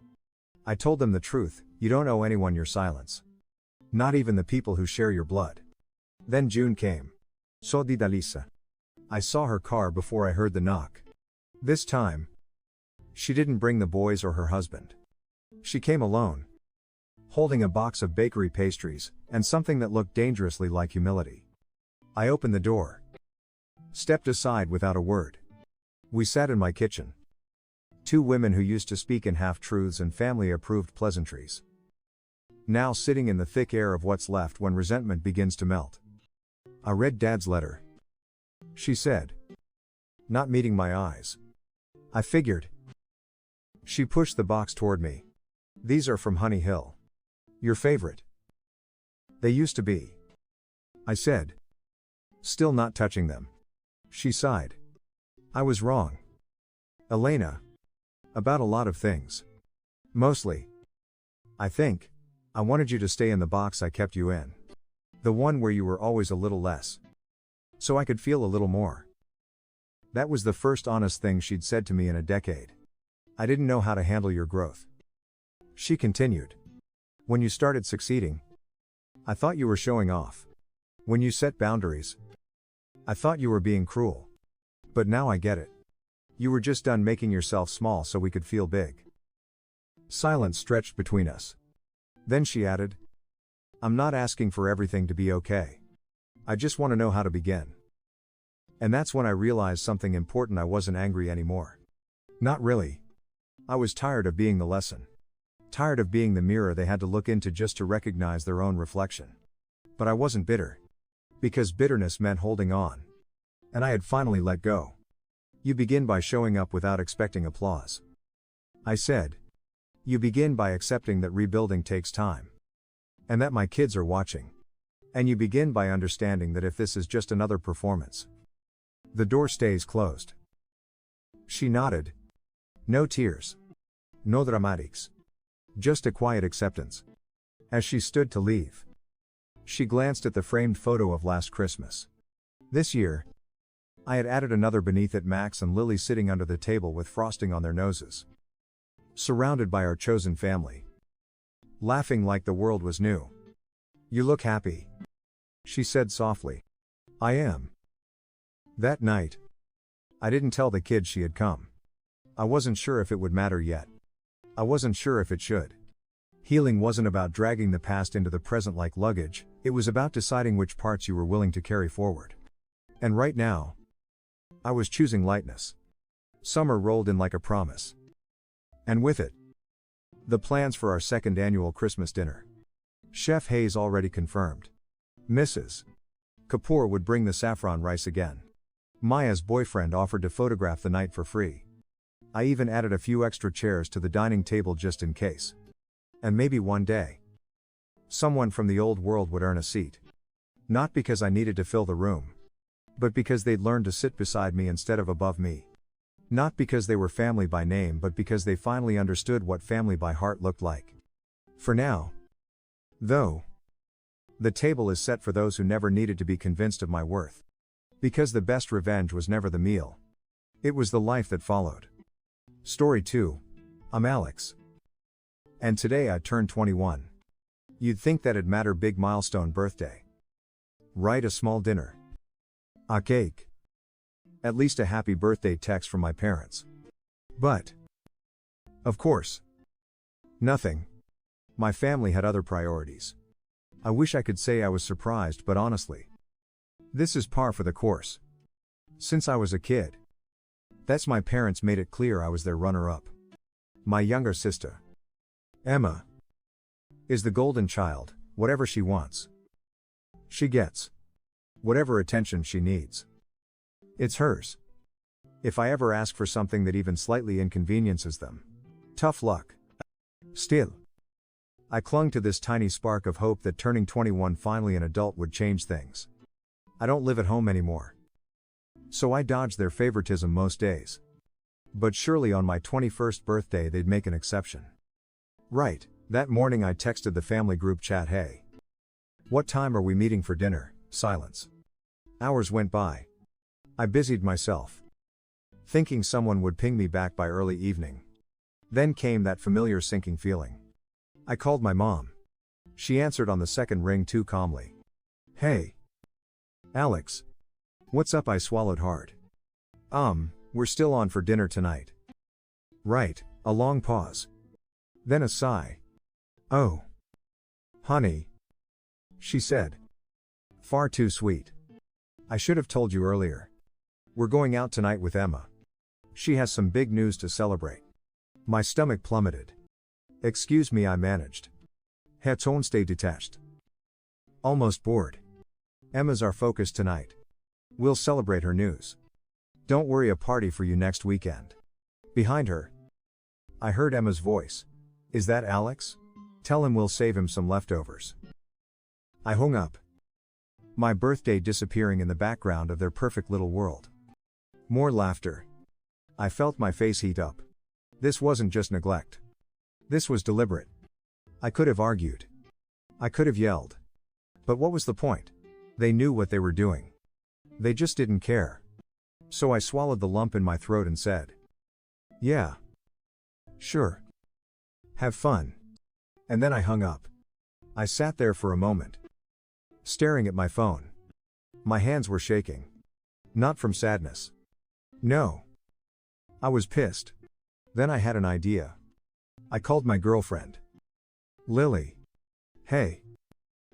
Speaker 1: I told them the truth: you don't owe anyone your silence. Not even the people who share your blood. Then June came. So did Alisa. I saw her car before I heard the knock. This time, she didn't bring the boys or her husband. She came alone, holding a box of bakery pastries, and something that looked dangerously like humility. I opened the door, stepped aside without a word. We sat in my kitchen. 2 women who used to speak in half-truths and family-approved pleasantries. Now sitting in the thick air of what's left when resentment begins to melt. I read Dad's letter, she said, not meeting my eyes. I figured. She pushed the box toward me. These are from Honey Hill. Your favorite. They used to be. I said. Still not touching them. She sighed. I was wrong. Elena. About a lot of things. Mostly. I think. I wanted you to stay in the box I kept you in. The one where you were always a little less. So I could feel a little more. That was the first honest thing she'd said to me in a decade. I didn't know how to handle your growth. She continued. When you started succeeding, I thought you were showing off. When you set boundaries, I thought you were being cruel. But now I get it. You were just done making yourself small so we could feel big. Silence stretched between us. Then she added, I'm not asking for everything to be okay. I just want to know how to begin. And that's when I realized something important. I wasn't angry anymore. Not really. I was tired of being the lesson. Tired of being the mirror they had to look into just to recognize their own reflection. But I wasn't bitter. Because bitterness meant holding on. And I had finally let go. You begin by showing up without expecting applause. I said. You begin by accepting that rebuilding takes time. And that my kids are watching. And you begin by understanding that if this is just another performance, the door stays closed. She nodded. No tears. No dramatics. Just a quiet acceptance. As she stood to leave, she glanced at the framed photo of last Christmas. This year, I had added another beneath it, Max and Lily sitting under the table with frosting on their noses. Surrounded by our chosen family. Laughing like the world was new. You look happy. She said softly. I am. That night, I didn't tell the kids she had come. I wasn't sure if it would matter yet. I wasn't sure if it should. Healing wasn't about dragging the past into the present like luggage, it was about deciding which parts you were willing to carry forward. And right now, I was choosing lightness. Summer rolled in like a promise. And with it, the plans for our second annual Christmas dinner. Chef Hayes already confirmed. Mrs. Kapoor would bring the saffron rice again. Maya's boyfriend offered to photograph the night for free. I even added a few extra chairs to the dining table just in case. And maybe one day, someone from the old world would earn a seat. Not because I needed to fill the room, but because they'd learned to sit beside me instead of above me. Not because they were family by name, but because they finally understood what family by heart looked like. For now, though, the table is set for those who never needed to be convinced of my worth. Because the best revenge was never the meal. It was the life that followed. Story 2. I'm Alex. And today I turned 21. You'd think that'd matter, big milestone birthday. Right, a small dinner. A cake. At least a happy birthday text from my parents. But, of course, nothing. My family had other priorities. I wish I could say I was surprised, but honestly, this is par for the course. Since I was a kid. That's my parents made it clear I was their runner-up. My younger sister, Emma, is the golden child. Whatever she wants, she gets. Whatever attention she needs, it's hers. If I ever ask for something that even slightly inconveniences them, tough luck. Still, I clung to this tiny spark of hope that turning 21 finally an adult would change things. I don't live at home anymore. So I dodge their favoritism most days. But surely on my 21st birthday they'd make an exception. Right, that morning I texted the family group chat, hey, what time are we meeting for dinner? Silence. Hours went by. I busied myself, thinking someone would ping me back by early evening. Then came that familiar sinking feeling. I called my mom. She answered on the second ring too calmly. Hey, Alex. What's up? I swallowed hard. We're still on for dinner tonight. Right, a long pause. Then a sigh. Oh. Honey. She said. Far too sweet. I should have told you earlier. We're going out tonight with Emma. She has some big news to celebrate. My stomach plummeted. Excuse me, I managed. Her tone stayed detached. Almost bored. Emma's our focus tonight. We'll celebrate her news. Don't worry, a party for you next weekend. Behind her, I heard Emma's voice. Is that Alex? Tell him we'll save him some leftovers. I hung up. My birthday disappearing in the background of their perfect little world. More laughter. I felt my face heat up. This wasn't just neglect. This was deliberate. I could have argued. I could have yelled. But what was the point? They knew what they were doing. They just didn't care. So I swallowed the lump in my throat and said, "Yeah. Sure. Have fun." And then I hung up. I sat there for a moment, staring at my phone. My hands were shaking. Not from sadness. No. I was pissed. Then I had an idea. I called my girlfriend. "Lily." "Hey,"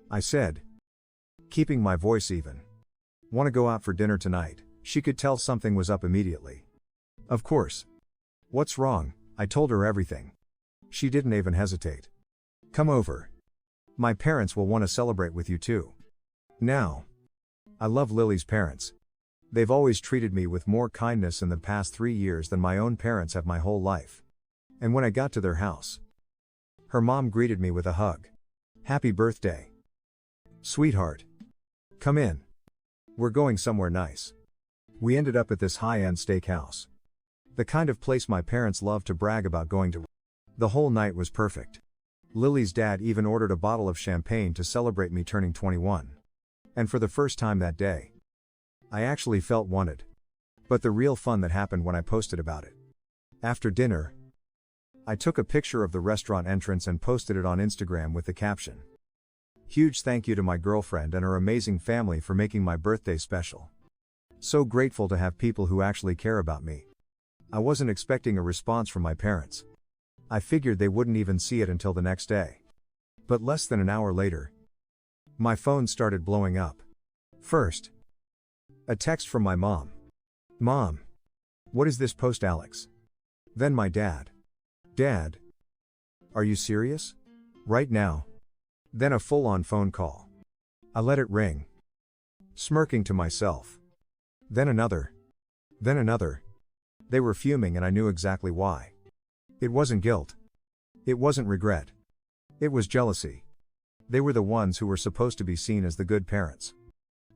Speaker 1: I said, keeping my voice even. "Want to go out for dinner tonight?" She could tell something was up immediately. "Of course. What's wrong?" I told her everything. She didn't even hesitate. "Come over. My parents will want to celebrate with you too." Now, I love Lily's parents. They've always treated me with more kindness in the past 3 years than my own parents have my whole life. And when I got to their house, her mom greeted me with a hug. "Happy birthday. Sweetheart. Come in. We're going somewhere nice." We ended up at this high-end steakhouse. The kind of place my parents love to brag about going to. The whole night was perfect. Lily's dad even ordered a bottle of champagne to celebrate me turning 21. And for the first time that day, I actually felt wanted. But the real fun that happened when I posted about it. After dinner, I took a picture of the restaurant entrance and posted it on Instagram with the caption, "Huge thank you to my girlfriend and her amazing family for making my birthday special. So grateful to have people who actually care about me." I wasn't expecting a response from my parents. I figured they wouldn't even see it until the next day. But less than an hour later, my phone started blowing up. First, a text from my mom. "Mom, what is this post, Alex?" Then my dad. "Dad, are you serious? Right now?" Then a full-on phone call. I let it ring, smirking to myself. Then another. Then another. They were fuming and I knew exactly why. It wasn't guilt. It wasn't regret. It was jealousy. They were the ones who were supposed to be seen as the good parents.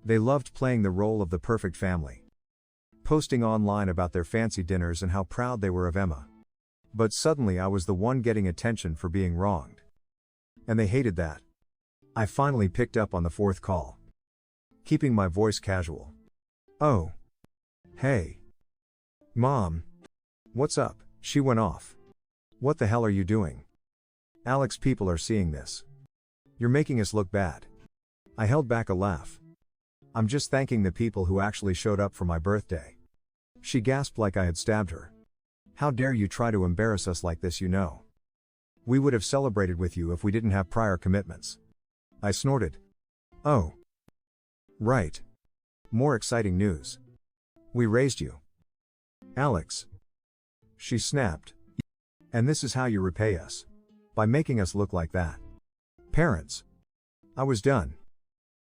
Speaker 1: They loved playing the role of the perfect family, posting online about their fancy dinners and how proud they were of Emma. But suddenly I was the one getting attention for being wronged. And they hated that. I finally picked up on the fourth call, keeping my voice casual. "Oh. Hey. Mom. What's up?" She went off. "What the hell are you doing? Alex, people are seeing this. You're making us look bad." I held back a laugh. "I'm just thanking the people who actually showed up for my birthday." She gasped like I had stabbed her. "How dare you try to embarrass us like this, you know? We would have celebrated with you if we didn't have prior commitments." I snorted. "Oh. Right. More exciting news. We raised you. Alex." She snapped. "And this is how you repay us? By making us look like that? Parents." I was done.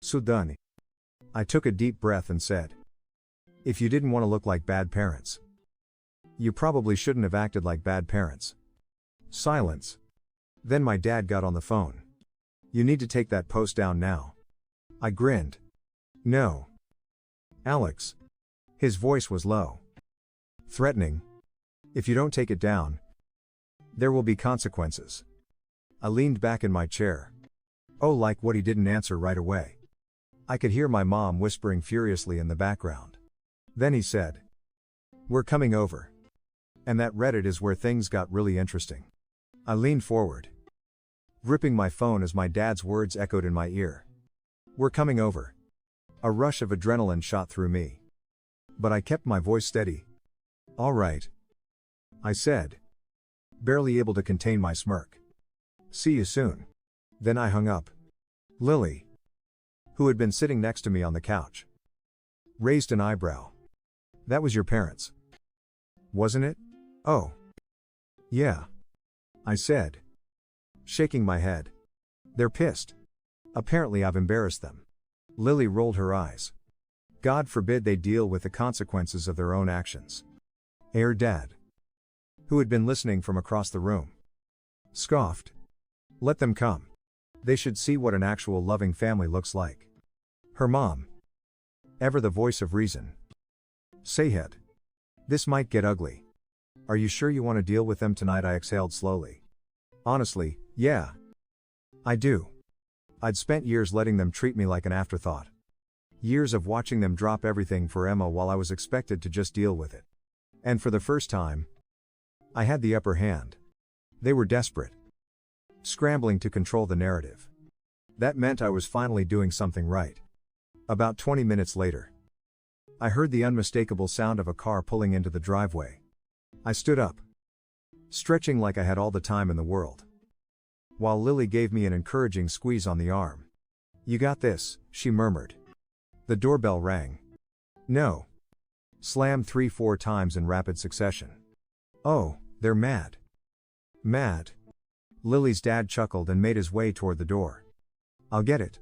Speaker 1: So done. I took a deep breath and said, "If you didn't want to look like bad parents, you probably shouldn't have acted like bad parents." Silence. Then my dad got on the phone. "You need to take that post down now." I grinned. "No. Alex." His voice was low, threatening. "If you don't take it down, there will be consequences." I leaned back in my chair. Oh, like what? He didn't answer right away. I could hear my mom whispering furiously in the background. Then he said, "We're coming over." And that Reddit is where things got really interesting. I leaned forward, gripping my phone as my dad's words echoed in my ear. "We're coming over." A rush of adrenaline shot through me. But I kept my voice steady. "All right," I said, barely able to contain my smirk. "See you soon." Then I hung up. Lily, who had been sitting next to me on the couch, raised an eyebrow. "That was your parents, wasn't it?" "Oh. Yeah," I said, shaking my head. "They're pissed. Apparently I've embarrassed them." Lily rolled her eyes. "God forbid they deal with the consequences of their own actions." Her dad, who had been listening from across the room, scoffed. "Let them come. They should see what an actual loving family looks like. Her mom. Ever the voice of reason. Sayhed. This might get ugly. Are you sure you want to deal with them tonight? I exhaled slowly. Honestly, yeah. I do. I'd spent years letting them treat me like an afterthought. Years of watching them drop everything for Emma while I was expected to just deal with it. And for the first time, I had the upper hand. They were desperate. Scrambling to control the narrative. That meant I was finally doing something right. About 20 minutes later, I heard the unmistakable sound of a car pulling into the driveway. I stood up, stretching like I had all the time in the world, while Lily gave me an encouraging squeeze on the arm. You got this, she murmured. The doorbell rang. No. Slammed 3-4 times in rapid succession. Oh, they're mad. Mad. Lily's dad chuckled and made his way toward the door. I'll get it.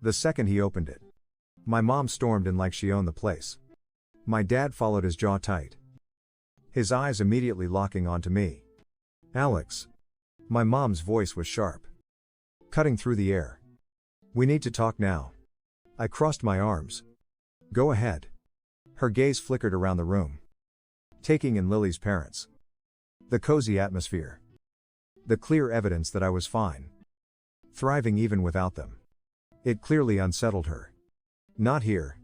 Speaker 1: The second he opened it, my mom stormed in like she owned the place. My dad followed his jaw tight, his eyes immediately locking onto me. Alex. My mom's voice was sharp, cutting through the air. We need to talk now. I crossed my arms. Go ahead. Her gaze flickered around the room, taking in Lily's parents. The cozy atmosphere. The clear evidence that I was fine. Thriving even without them. It clearly unsettled her. Not here.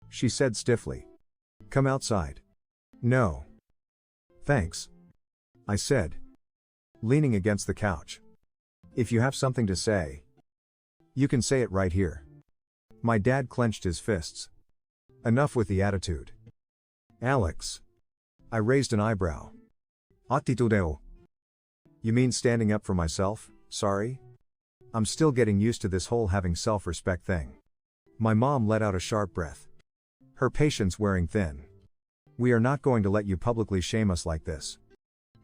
Speaker 1: She said stiffly. Come outside. No. Thanks. I said, leaning against the couch. If you have something to say, you can say it right here. My dad clenched his fists. Enough with the attitude. Alex. I raised an eyebrow. Attitudeo. You mean standing up for myself? Sorry? I'm still getting used to this whole having self-respect thing. My mom let out a sharp breath, her patience wearing thin. We are not going to let you publicly shame us like this.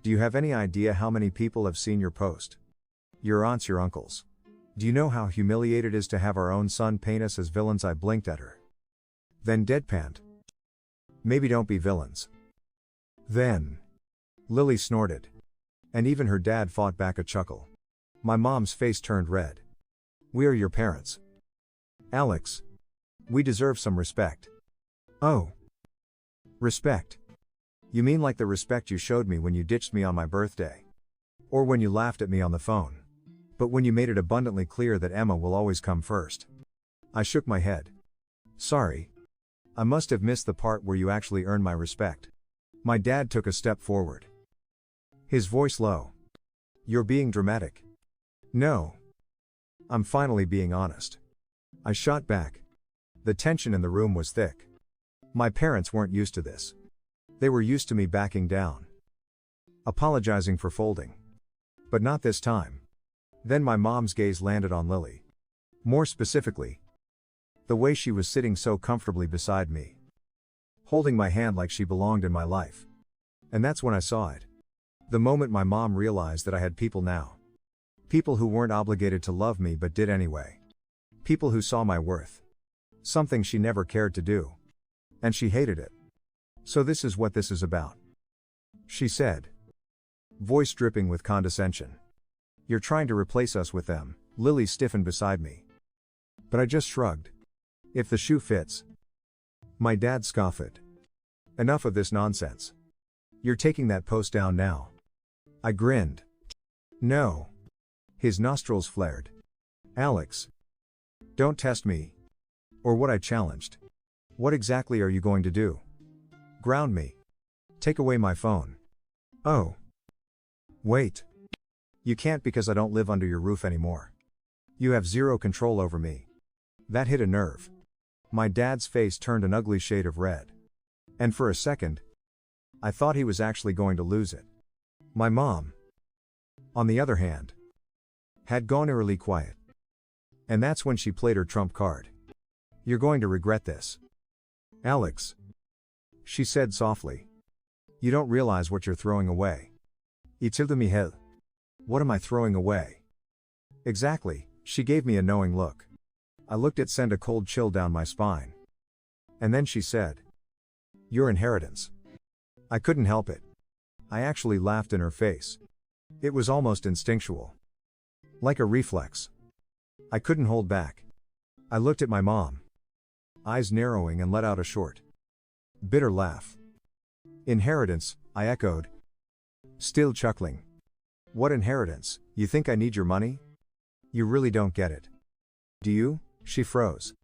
Speaker 1: Do you have any idea how many people have seen your post? Your aunts, your uncles. Do you know how humiliated it is to have our own son paint us as villains? I blinked at her. Then deadpanned. Maybe don't be villains. Then. Lily snorted. And even her dad fought back a chuckle. My mom's face turned red. We are your parents. Alex. We deserve some respect. Oh. Respect. You mean like the respect you showed me when you ditched me on my birthday? Or when you laughed at me on the phone? But when you made it abundantly clear that Emma will always come first? I shook my head. Sorry. I must have missed the part where you actually earn my respect. My dad took a step forward, his voice low. You're being dramatic. No. I'm finally being honest. I shot back. The tension in the room was thick. My parents weren't used to this. They were used to me backing down, apologizing for folding. But not this time. Then my mom's gaze landed on Lily. More specifically, the way she was sitting so comfortably beside me, holding my hand like she belonged in my life. And that's when I saw it. The moment my mom realized that I had people now. People who weren't obligated to love me but did anyway. People who saw my worth. Something she never cared to do. And she hated it. So this is what this is about, she said, voice dripping with condescension. You're trying to replace us with them. Lily stiffened beside me. But I just shrugged. If the shoe fits. My dad scoffed. Enough of this nonsense. You're taking that post down now. I grinned. No. His nostrils flared. Alex. Don't test me. Or what? I challenged. What exactly are you going to do? Ground me. Take away my phone. Oh. Wait. You can't because I don't live under your roof anymore. You have zero control over me. That hit a nerve. My dad's face turned an ugly shade of red. And for a second, I thought he was actually going to lose it. My mom, on the other hand, had gone eerily quiet. And that's when she played her trump card. You're going to regret this. Alex, she said softly. You don't realize what you're throwing away. Itilda mi hel. What am I throwing away? Exactly, she gave me a knowing look. I looked at send a cold chill down my spine. And then she said, your inheritance. I couldn't help it. I actually laughed in her face. It was almost instinctual. Like a reflex. I couldn't hold back. I looked at my mom, eyes narrowing, and let out a short, bitter laugh. Inheritance, I echoed, still chuckling. What inheritance? You think I need your money? You really don't get it. Do you? She froze,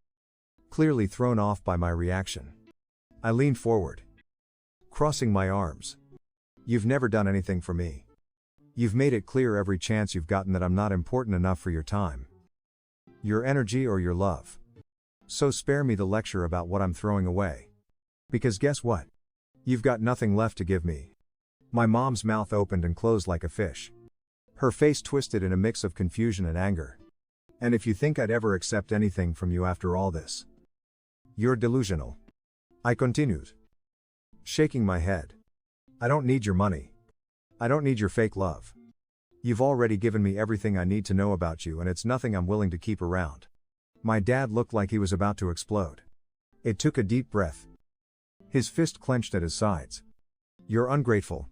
Speaker 1: clearly thrown off by my reaction. I leaned forward, crossing my arms. You've never done anything for me. You've made it clear every chance you've gotten that I'm not important enough for your time, your energy, or your love. So spare me the lecture about what I'm throwing away. Because guess what? You've got nothing left to give me. My mom's mouth opened and closed like a fish. Her face twisted in a mix of confusion and anger. And if you think I'd ever accept anything from you after all this, you're delusional. I continued, shaking my head. I don't need your money. I don't need your fake love. You've already given me everything I need to know about you, and it's nothing I'm willing to keep around. My dad looked like he was about to explode. It took a deep breath. His fist clenched at his sides. You're ungrateful.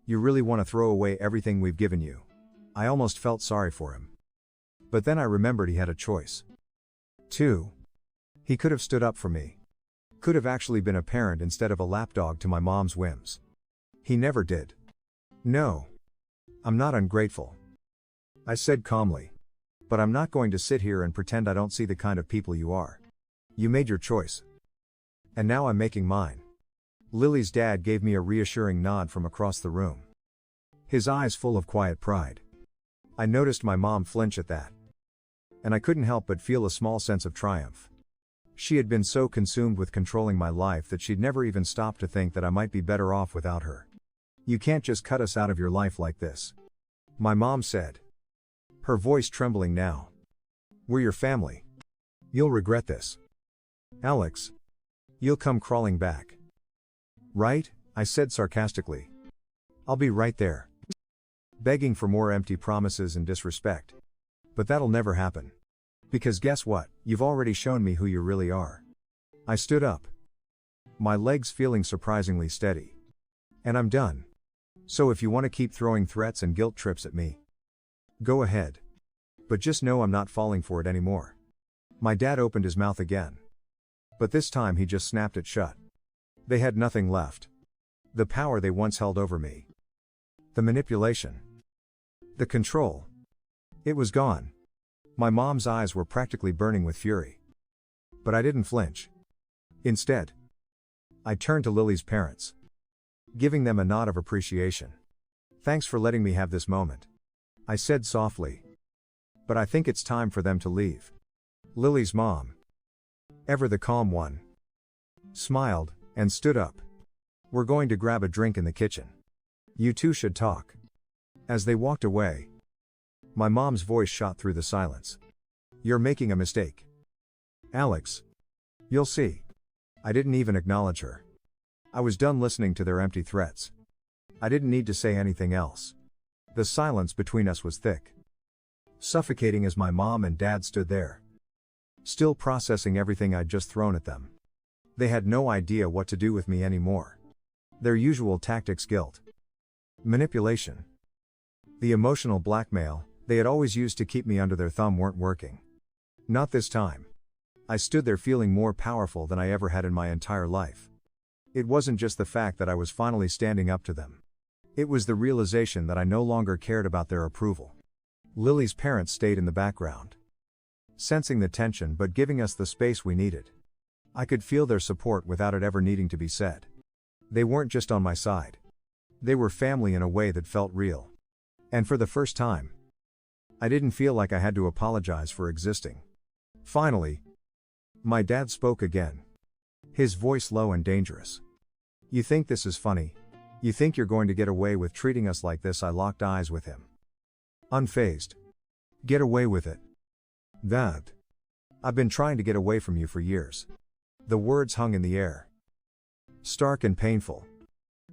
Speaker 1: You really want to throw away everything we've given you. I almost felt sorry for him. But then I remembered he had a choice. Too. He could have stood up for me. Could have actually been a parent instead of a lapdog to my mom's whims. He never did. No. I'm not ungrateful, I said calmly. But I'm not going to sit here and pretend I don't see the kind of people you are. You made your choice. And now I'm making mine. Lily's dad gave me a reassuring nod from across the room, his eyes full of quiet pride. I noticed my mom flinch at that, and I couldn't help but feel a small sense of triumph. She had been so consumed with controlling my life that she'd never even stopped to think that I might be better off without her. You can't just cut us out of your life like this, my mom said, her voice trembling now. We're your family. You'll regret this. Alex, you'll come crawling back. Right? I said sarcastically. I'll be right there. Begging for more empty promises and disrespect. But that'll never happen. Because guess what? You've already shown me who you really are. I stood up, my legs feeling surprisingly steady. And I'm done. So if you want to keep throwing threats and guilt trips at me, go ahead. But just know I'm not falling for it anymore. My dad opened his mouth again. But this time he just snapped it shut. They had nothing left. The power they once held over me. The manipulation. The control. It was gone. My mom's eyes were practically burning with fury. But I didn't flinch. Instead, I turned to Lily's parents, giving them a nod of appreciation. Thanks for letting me have this moment, I said softly. But I think it's time for them to leave. Lily's mom, ever the calm one, smiled and stood up. We're going to grab a drink in the kitchen. You two should talk. As they walked away, my mom's voice shot through the silence. You're making a mistake, Alex. You'll see. I didn't even acknowledge her. I was done listening to their empty threats. I didn't need to say anything else. The silence between us was thick, suffocating as my mom and dad stood there, still processing everything I'd just thrown at them. They had no idea what to do with me anymore. Their usual tactics: guilt, manipulation, the emotional blackmail they had always used to keep me under their thumb weren't working. Not this time. I stood there feeling more powerful than I ever had in my entire life. It wasn't just the fact that I was finally standing up to them. It was the realization that I no longer cared about their approval. Lily's parents stayed in the background, sensing the tension but giving us the space we needed. I could feel their support without it ever needing to be said. They weren't just on my side. They were family in a way that felt real. And for the first time, I didn't feel like I had to apologize for existing. Finally, my dad spoke again, his voice low and dangerous. You think this is funny? You think you're going to get away with treating us like this? I locked eyes with him, unfazed. Get away with it? Dad, I've been trying to get away from you for years. The words hung in the air, stark and painful.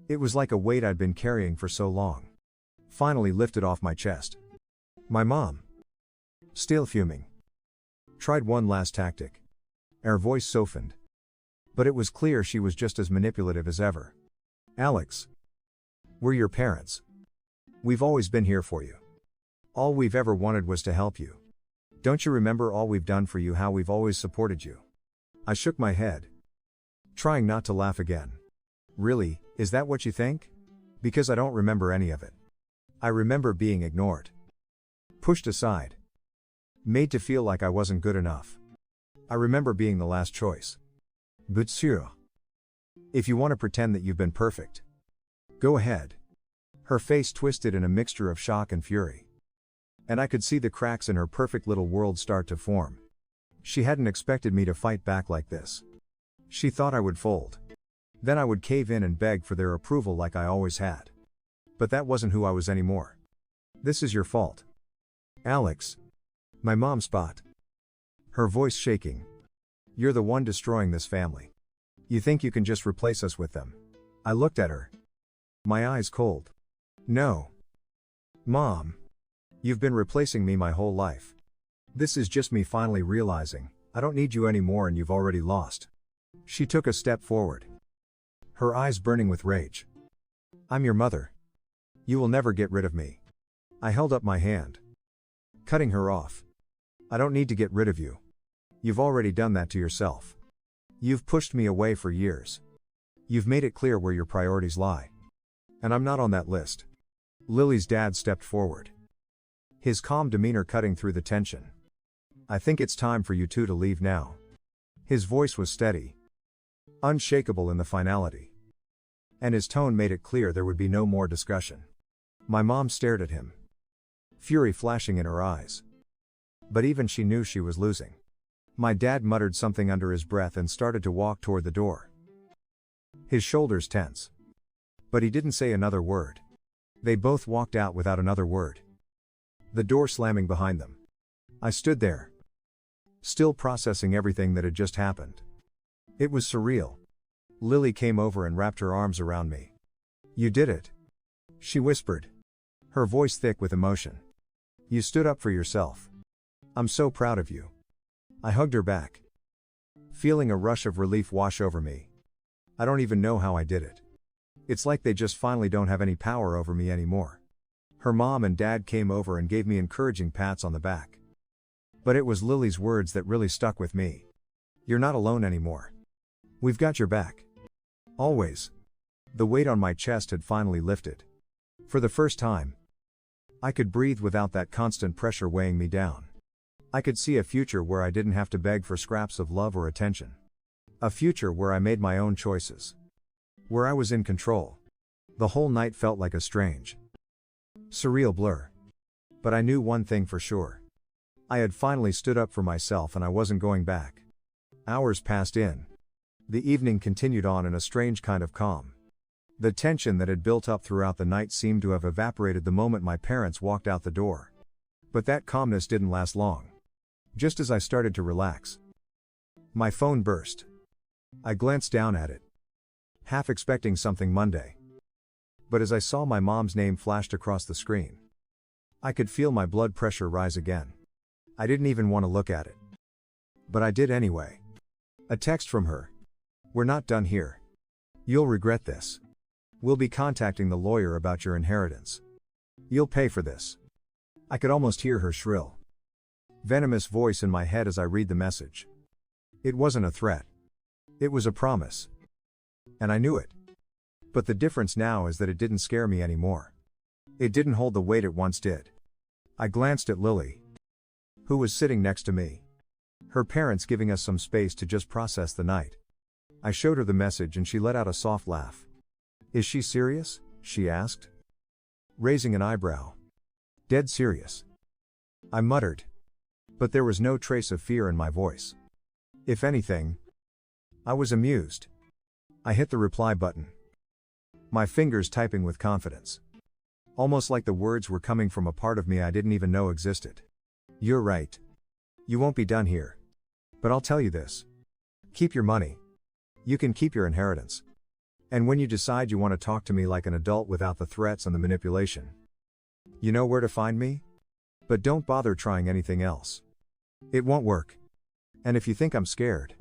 Speaker 1: It was like a weight I'd been carrying for so long, finally lifted off my chest. My mom, still fuming, tried one last tactic. Her voice softened, but it was clear she was just as manipulative as ever. Alex, we're your parents. We've always been here for you. All we've ever wanted was to help you. Don't you remember all we've done for you, how we've always supported you? I shook my head, trying not to laugh again. Really, is that what you think? Because I don't remember any of it. I remember being ignored, pushed aside, made to feel like I wasn't good enough. I remember being the last choice. But sûr. If you want to pretend that you've been perfect, go ahead. Her face twisted in a mixture of shock and fury. And I could see the cracks in her perfect little world start to form. She hadn't expected me to fight back like this. She thought I would fold. Then I would cave in and beg for their approval like I always had. But that wasn't who I was anymore. This is your fault, Alex. My mom spat, her voice shaking. You're the one destroying this family. You think you can just replace us with them? I looked at her, my eyes cold. No. Mom. You've been replacing me my whole life. This is just me finally realizing, I don't need you anymore and you've already lost. She took a step forward, her eyes burning with rage. I'm your mother. You will never get rid of me. I held up my hand, cutting her off. I don't need to get rid of you. You've already done that to yourself. You've pushed me away for years. You've made it clear where your priorities lie. And I'm not on that list. Lily's dad stepped forward, his calm demeanor cutting through the tension. I think it's time for you two to leave now. His voice was steady, unshakable in the finality. And his tone made it clear there would be no more discussion. My mom stared at him, fury flashing in her eyes. But even she knew she was losing. My dad muttered something under his breath and started to walk toward the door, his shoulders tense. But he didn't say another word. They both walked out without another word, the door slamming behind them. I stood there, still processing everything that had just happened. It was surreal. Lily came over and wrapped her arms around me. You did it, she whispered, her voice thick with emotion. You stood up for yourself. I'm so proud of you. I hugged her back, feeling a rush of relief wash over me. I don't even know how I did it. It's like they just finally don't have any power over me anymore. Her mom and dad came over and gave me encouraging pats on the back. But it was Lily's words that really stuck with me. You're not alone anymore. We've got your back. Always. The weight on my chest had finally lifted. For the first time, I could breathe without that constant pressure weighing me down. I could see a future where I didn't have to beg for scraps of love or attention. A future where I made my own choices, where I was in control. The whole night felt like a strange, surreal blur. But I knew one thing for sure. I had finally stood up for myself and I wasn't going back. Hours passed in. The evening continued on in a strange kind of calm. The tension that had built up throughout the night seemed to have evaporated the moment my parents walked out the door. But that calmness didn't last long. Just as I started to relax, my phone burst. I glanced down at it, half expecting something Monday. But as I saw my mom's name flashed across the screen, I could feel my blood pressure rise again. I didn't even want to look at it, but I did anyway. A text from her. We're not done here. You'll regret this. We'll be contacting the lawyer about your inheritance. You'll pay for this. I could almost hear her shrill, venomous voice in my head as I read the message. It wasn't a threat. It was a promise. And I knew it. But the difference now is that it didn't scare me anymore. It didn't hold the weight it once did. I glanced at Lily, who was sitting next to me, her parents giving us some space to just process the night. I showed her the message and she let out a soft laugh. Is she serious? She asked, raising an eyebrow. Dead serious, I muttered. But there was no trace of fear in my voice. If anything, I was amused. I hit the reply button, my fingers typing with confidence. Almost like the words were coming from a part of me I didn't even know existed. You're right. You won't be done here. But I'll tell you this. Keep your money. You can keep your inheritance. And when you decide you want to talk to me like an adult without the threats and the manipulation, you know where to find me? But don't bother trying anything else. It won't work. And if you think I'm scared,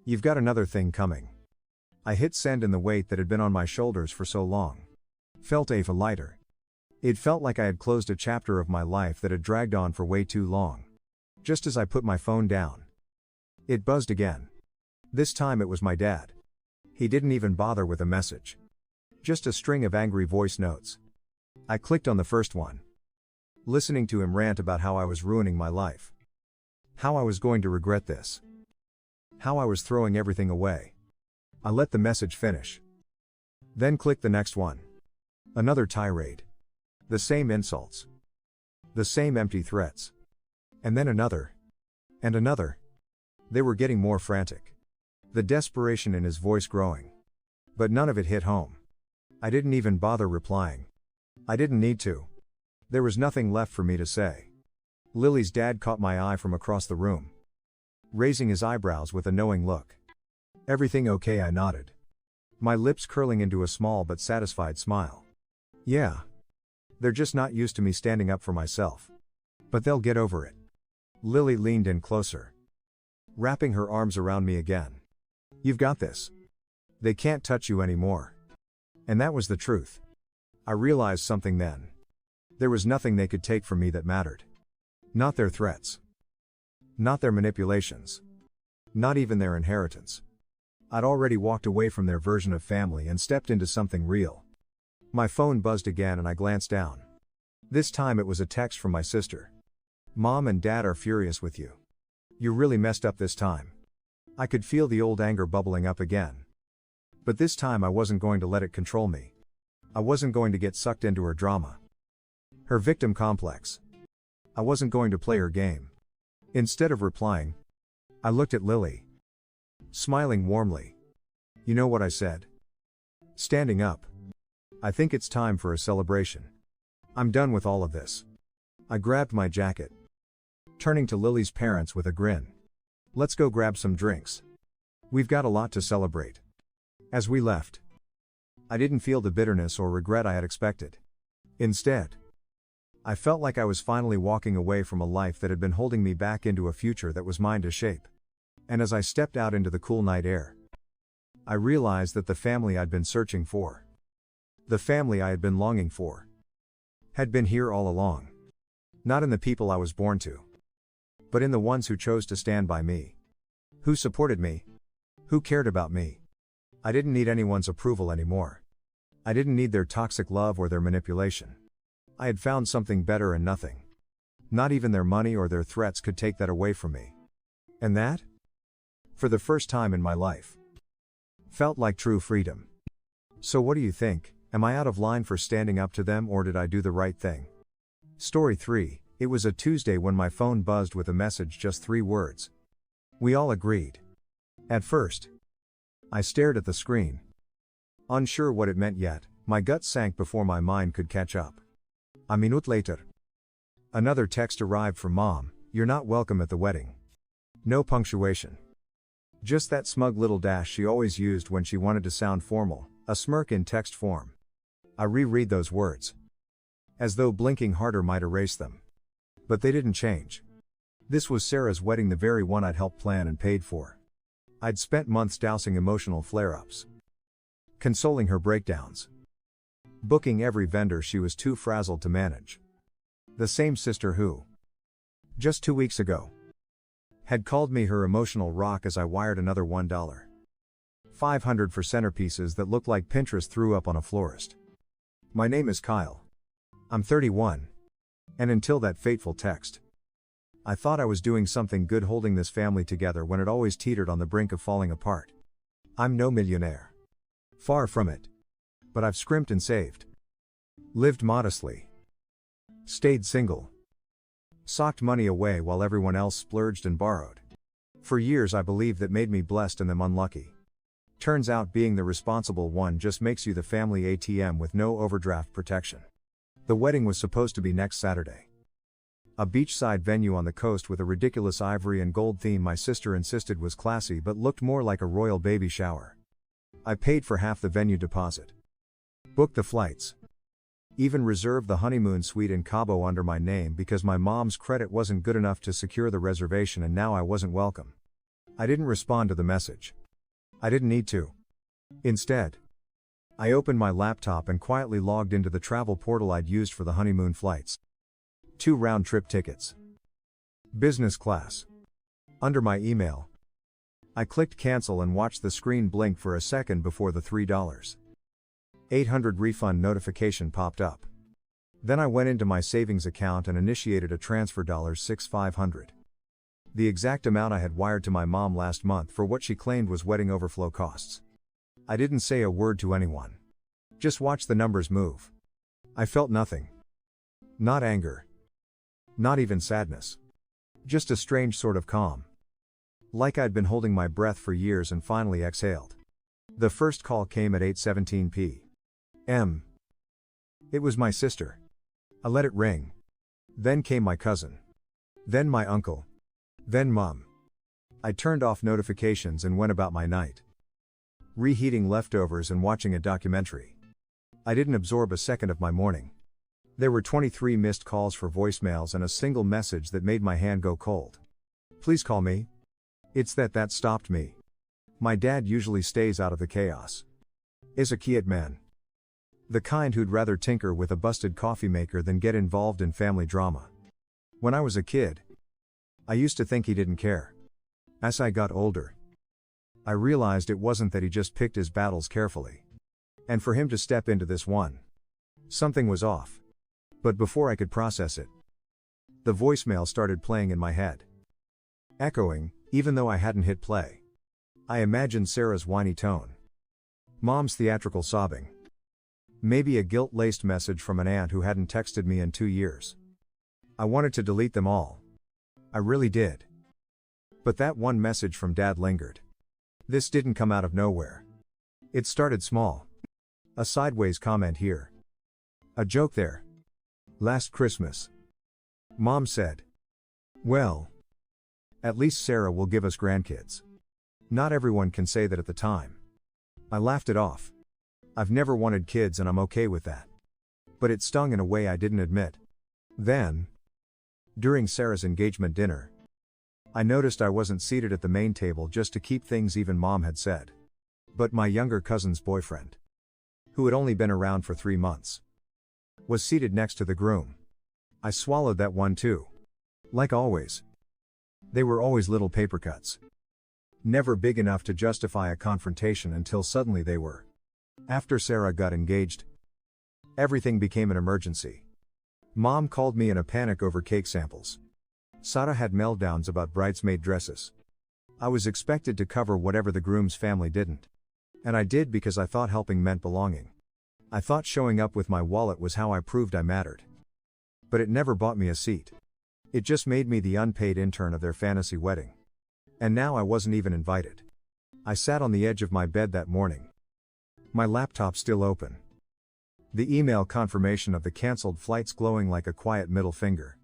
Speaker 1: you've got another thing coming. I hit send and the weight that had been on my shoulders for so long felt a lighter. It felt like I had closed a chapter of my life that had dragged on for way too long. Just as I put my phone down, it buzzed again. This time it was my dad. He didn't even bother with a message. Just a string of angry voice notes. I clicked on the first one. Listening to him rant about how I was ruining my life. How I was going to regret this. How I was throwing everything away. I let the message finish. Then clicked the next one. Another tirade. The same insults. The same empty threats. And then another. And another. They were getting more frantic. The desperation in his voice growing. But none of it hit home. I didn't even bother replying. I didn't need to. There was nothing left for me to say. Lily's dad caught my eye from across the room. Raising his eyebrows with a knowing look. Everything okay? I nodded. My lips curling into a small but satisfied smile. Yeah. They're just not used to me standing up for myself. But they'll get over it. Lily leaned in closer. Wrapping her arms around me again. You've got this. They can't touch you anymore. And that was the truth. I realized something then. There was nothing they could take from me that mattered. Not their threats. Not their manipulations. Not even their inheritance. I'd already walked away from their version of family and stepped into something real. My phone buzzed again and I glanced down. This time it was a text from my sister. Mom and Dad are furious with you. You really messed up this time. I could feel the old anger bubbling up again. But this time I wasn't going to let it control me. I wasn't going to get sucked into her drama. Her victim complex. I wasn't going to play her game. Instead of replying, I looked at Lily. Smiling warmly. You know what I said? Standing up. I think it's time for a celebration. I'm done with all of this. I grabbed my jacket. Turning to Lily's parents with a grin. Let's go grab some drinks. We've got a lot to celebrate. As we left, I didn't feel the bitterness or regret I had expected. Instead, I felt like I was finally walking away from a life that had been holding me back into a future that was mine to shape. And as I stepped out into the cool night air, I realized that the family I'd been searching for, the family I had been longing for, had been here all along. Not in the people I was born to, but in the ones who chose to stand by me, who supported me, who cared about me. I didn't need anyone's approval anymore. I didn't need their toxic love or their manipulation. I had found something better and nothing, not even their money or their threats, could take that away from me. And that, for the first time in my life, felt like true freedom. So what do you think? Am I out of line for standing up to them, or did I do the right thing? Story 3. It was a Tuesday when my phone buzzed with a message, just 3 words. We all agreed. At first, I stared at the screen. Unsure what it meant yet, my gut sank before my mind could catch up. A minute later. Another text arrived from Mom. You're not welcome at the wedding. No punctuation. Just that smug little dash she always used when she wanted to sound formal, a smirk in text form. I reread those words. As though blinking harder might erase them. But they didn't change. This was Sarah's wedding, the very one I'd helped plan and paid for. I'd spent months dousing emotional flare-ups. Consoling her breakdowns. Booking every vendor she was too frazzled to manage. The same sister who, just 2 weeks ago, had called me her emotional rock as I wired another $1.500 for centerpieces that looked like Pinterest threw up on a florist. My name is Kyle. I'm 31. And until that fateful text, I thought I was doing something good holding this family together when it always teetered on the brink of falling apart. I'm no millionaire. Far from it. But I've scrimped and saved. Lived modestly. Stayed single. Socked money away while everyone else splurged and borrowed. For years I believed that made me blessed and them unlucky. Turns out being the responsible one just makes you the family ATM with no overdraft protection. The wedding was supposed to be next Saturday. A beachside venue on the coast with a ridiculous ivory and gold theme my sister insisted was classy but looked more like a royal baby shower. I paid for half the venue deposit. Booked the flights. Even reserved the honeymoon suite in Cabo under my name because my mom's credit wasn't good enough to secure the reservation, and now I wasn't welcome. I didn't respond to the message. I didn't need to. Instead, I opened my laptop and quietly logged into the travel portal I'd used for the honeymoon flights. 2 round-trip tickets. Business class. Under my email. I clicked cancel and watched the screen blink for a second before the $3.800 refund notification popped up. Then I went into my savings account and initiated a transfer $6,500. The exact amount I had wired to my mom last month for what she claimed was wedding overflow costs. I didn't say a word to anyone. Just watched the numbers move. I felt nothing. Not anger. Not even sadness. Just a strange sort of calm. Like I'd been holding my breath for years and finally exhaled. The first call came at 8:17 p.m. It was my sister. I let it ring. Then came my cousin. Then my uncle. Then Mom. I turned off notifications and went about my night. Reheating leftovers and watching a documentary. I didn't absorb a second of my morning. There were 23 missed calls for voicemails and a single message that made my hand go cold. Please call me. It's that stopped me. My dad usually stays out of the chaos. Is a quiet man. The kind who'd rather tinker with a busted coffee maker than get involved in family drama. When I was a kid, I used to think he didn't care. As I got older, I realized it wasn't that he just picked his battles carefully. And for him to step into this one, something was off. But before I could process it, the voicemail started playing in my head. Echoing, even though I hadn't hit play. I imagined Sarah's whiny tone. Mom's theatrical sobbing. Maybe a guilt-laced message from an aunt who hadn't texted me in 2 years. I wanted to delete them all. I really did. But that one message from Dad lingered. This didn't come out of nowhere. It started small. A sideways comment here. A joke there. Last Christmas, Mom said, "Well, at least Sarah will give us grandkids." Not everyone can say that at the time. I laughed it off. I've never wanted kids and I'm okay with that. But it stung in a way I didn't admit. Then, during Sarah's engagement dinner, I noticed I wasn't seated at the main table just to keep things even, Mom had said. But my younger cousin's boyfriend, who had only been around for 3 months, was seated next to the groom. I swallowed that one too. Like always. They were always little paper cuts. Never big enough to justify a confrontation until suddenly they were. After Sarah got engaged, everything became an emergency. Mom called me in a panic over cake samples. Sada had meltdowns about bridesmaid dresses. I was expected to cover whatever the groom's family didn't. And I did because I thought helping meant belonging. I thought showing up with my wallet was how I proved I mattered. But it never bought me a seat. It just made me the unpaid intern of their fantasy wedding. And now I wasn't even invited. I sat on the edge of my bed that morning. My laptop still open. The email confirmation of the cancelled flights glowing like a quiet middle finger.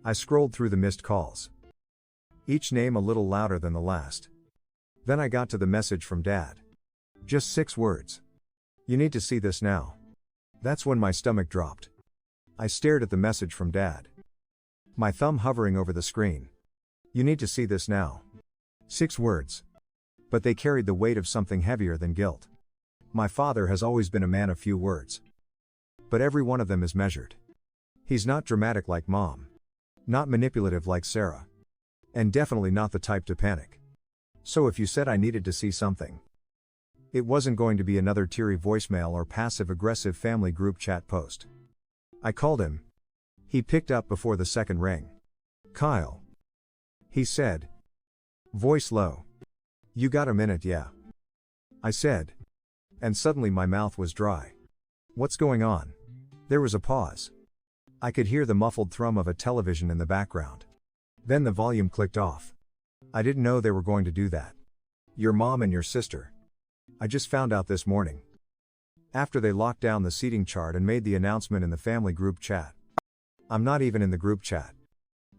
Speaker 1: I scrolled through the missed calls. Each name a little louder than the last. Then I got to the message from Dad. Just 6 words. "You need to see this now." That's when my stomach dropped. I stared at the message from Dad. My thumb hovering over the screen. "You need to see this now." 6 words. But they carried the weight of something heavier than guilt. My father has always been a man of few words. But every one of them is measured. He's not dramatic like Mom. Not manipulative like Sarah. And definitely not the type to panic. So if you said I needed to see something, it wasn't going to be another teary voicemail or passive-aggressive family group chat post. I called him. He picked up before the second ring. "Kyle," he said. Voice low. "You got a minute, yeah?" I said. And suddenly my mouth was dry. "What's going on?" There was a pause. I could hear the muffled thrum of a television in the background. Then the volume clicked off. "I didn't know they were going to do that. Your mom and your sister. I just found out this morning. After they locked down the seating chart and made the announcement in the family group chat." "I'm not even in the group chat."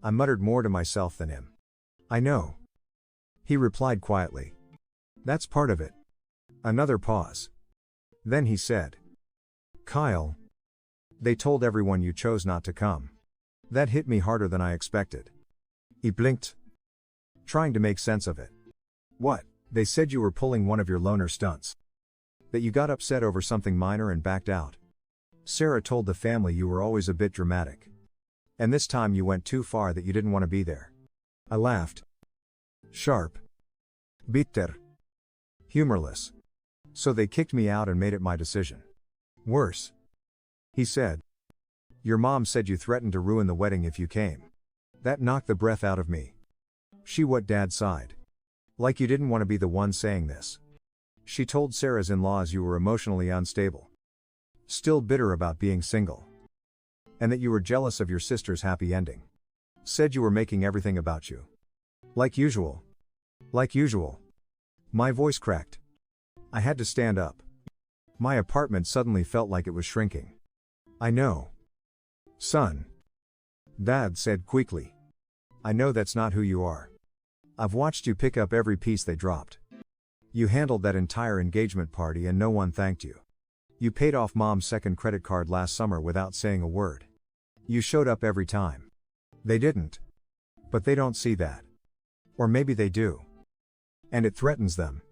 Speaker 1: I muttered more to myself than him. "I know." He replied quietly. "That's part of it." Another pause. Then he said, "Kyle, they told everyone you chose not to come." That hit me harder than I expected. He blinked, trying to make sense of it. "What? They said you were pulling one of your loner stunts. That you got upset over something minor and backed out. Sarah told the family you were always a bit dramatic. And this time you went too far, that you didn't want to be there." I laughed. Sharp. Bitter. Humorless. So they kicked me out and made it my decision. Worse. He said. Your mom said you threatened to ruin the wedding if you came. That knocked the breath out of me. She what Dad sighed. Like you didn't want to be the one saying this. She told Sarah's in-laws you were emotionally unstable. Still bitter about being single. And that you were jealous of your sister's happy ending. Said you were making everything about you. Like usual. Like usual. My voice cracked. I had to stand up. My apartment suddenly felt like it was shrinking. I know. Son. Dad said quickly. I know that's not who you are. I've watched you pick up every piece they dropped. You handled that entire engagement party and no one thanked you. You paid off Mom's second credit card last summer without saying a word. You showed up every time. They didn't. But they don't see that. Or maybe they do. And it threatens them.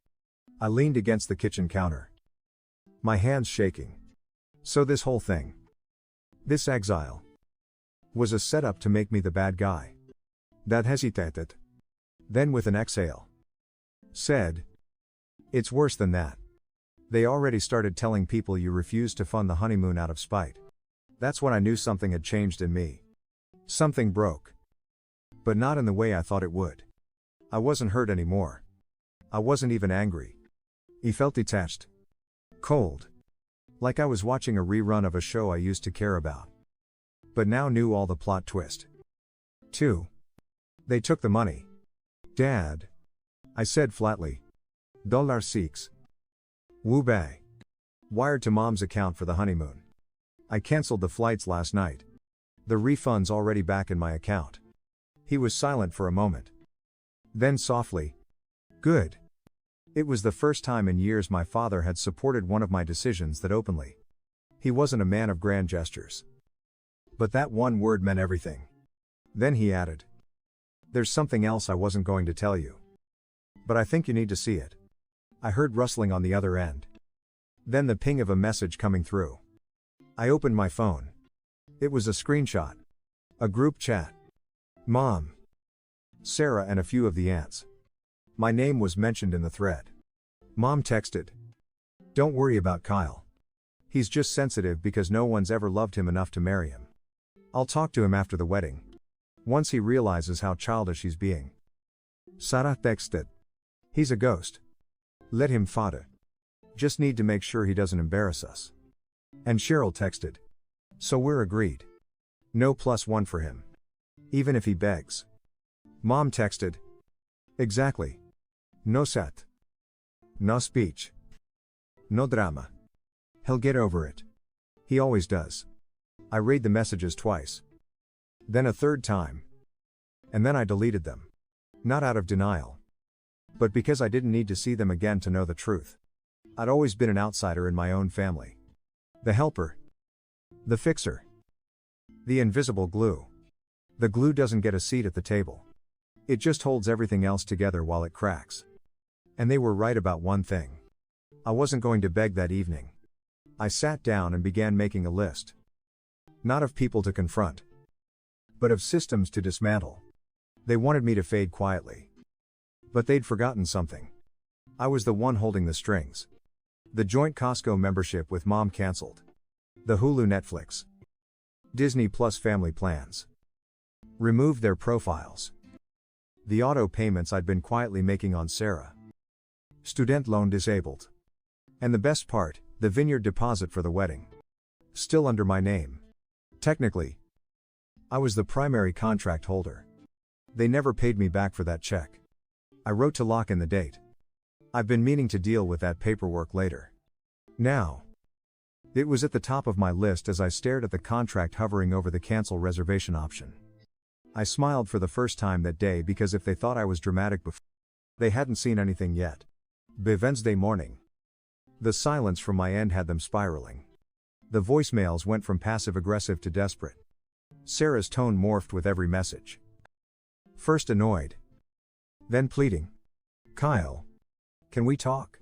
Speaker 1: I leaned against the kitchen counter. My hands shaking. So this whole thing. This exile. Was a setup to make me the bad guy. Dad hesitated. Then with an exhale. Said. It's worse than that. They already started telling people you refused to fund the honeymoon out of spite. That's when I knew something had changed in me. Something broke. But not in the way I thought it would. I wasn't hurt anymore. I wasn't even angry. He felt detached. Cold. Like I was watching a rerun of a show I used to care about. But now knew all the plot twist. 2. They took the money. Dad. I said flatly. $6. Wu Bei. Wired to Mom's account for the honeymoon. I cancelled the flights last night. The refund's already back in my account. He was silent for a moment. Then softly. Good. It was the first time in years my father had supported one of my decisions that openly. He wasn't a man of grand gestures. But that one word meant everything. Then he added. There's something else I wasn't going to tell you. But I think you need to see it. I heard rustling on the other end. Then the ping of a message coming through. I opened my phone. It was a screenshot. A group chat. Mom. Sarah and a few of the aunts. My name was mentioned in the thread. Mom texted. Don't worry about Kyle. He's just sensitive because no one's ever loved him enough to marry him. I'll talk to him after the wedding. Once he realizes how childish he's being. Sarah texted. He's a ghost. Let him fada. Just need to make sure he doesn't embarrass us. And Cheryl texted. So we're agreed. No +1 for him. Even if he begs. Mom texted. Exactly. No set. No speech. No drama. He'll get over it. He always does. I read the messages twice. Then a third time. And then I deleted them. Not out of denial. But because I didn't need to see them again to know the truth. I'd always been an outsider in my own family. The helper. The fixer. The invisible glue. The glue doesn't get a seat at the table. It just holds everything else together while it cracks. And they were right about one thing. I wasn't going to beg that evening. I sat down and began making a list. Not of people to confront. But of systems to dismantle. They wanted me to fade quietly. But they'd forgotten something. I was the one holding the strings. The joint Costco membership with Mom cancelled. The Hulu Netflix. Disney Plus family plans. Removed their profiles. The auto payments I'd been quietly making on Sarah. Student loan disabled. And the best part, the vineyard deposit for the wedding. Still under my name. Technically, I was the primary contract holder. They never paid me back for that check. I wrote to lock in the date. I've been meaning to deal with that paperwork later. Now. It was at the top of my list as I stared at the contract hovering over the cancel reservation option. I smiled for the first time that day because if they thought I was dramatic before, they hadn't seen anything yet. By Wednesday morning. The silence from my end had them spiraling. The voicemails went from passive-aggressive to desperate. Sarah's tone morphed with every message. First annoyed. Then pleading. Kyle. Can we talk?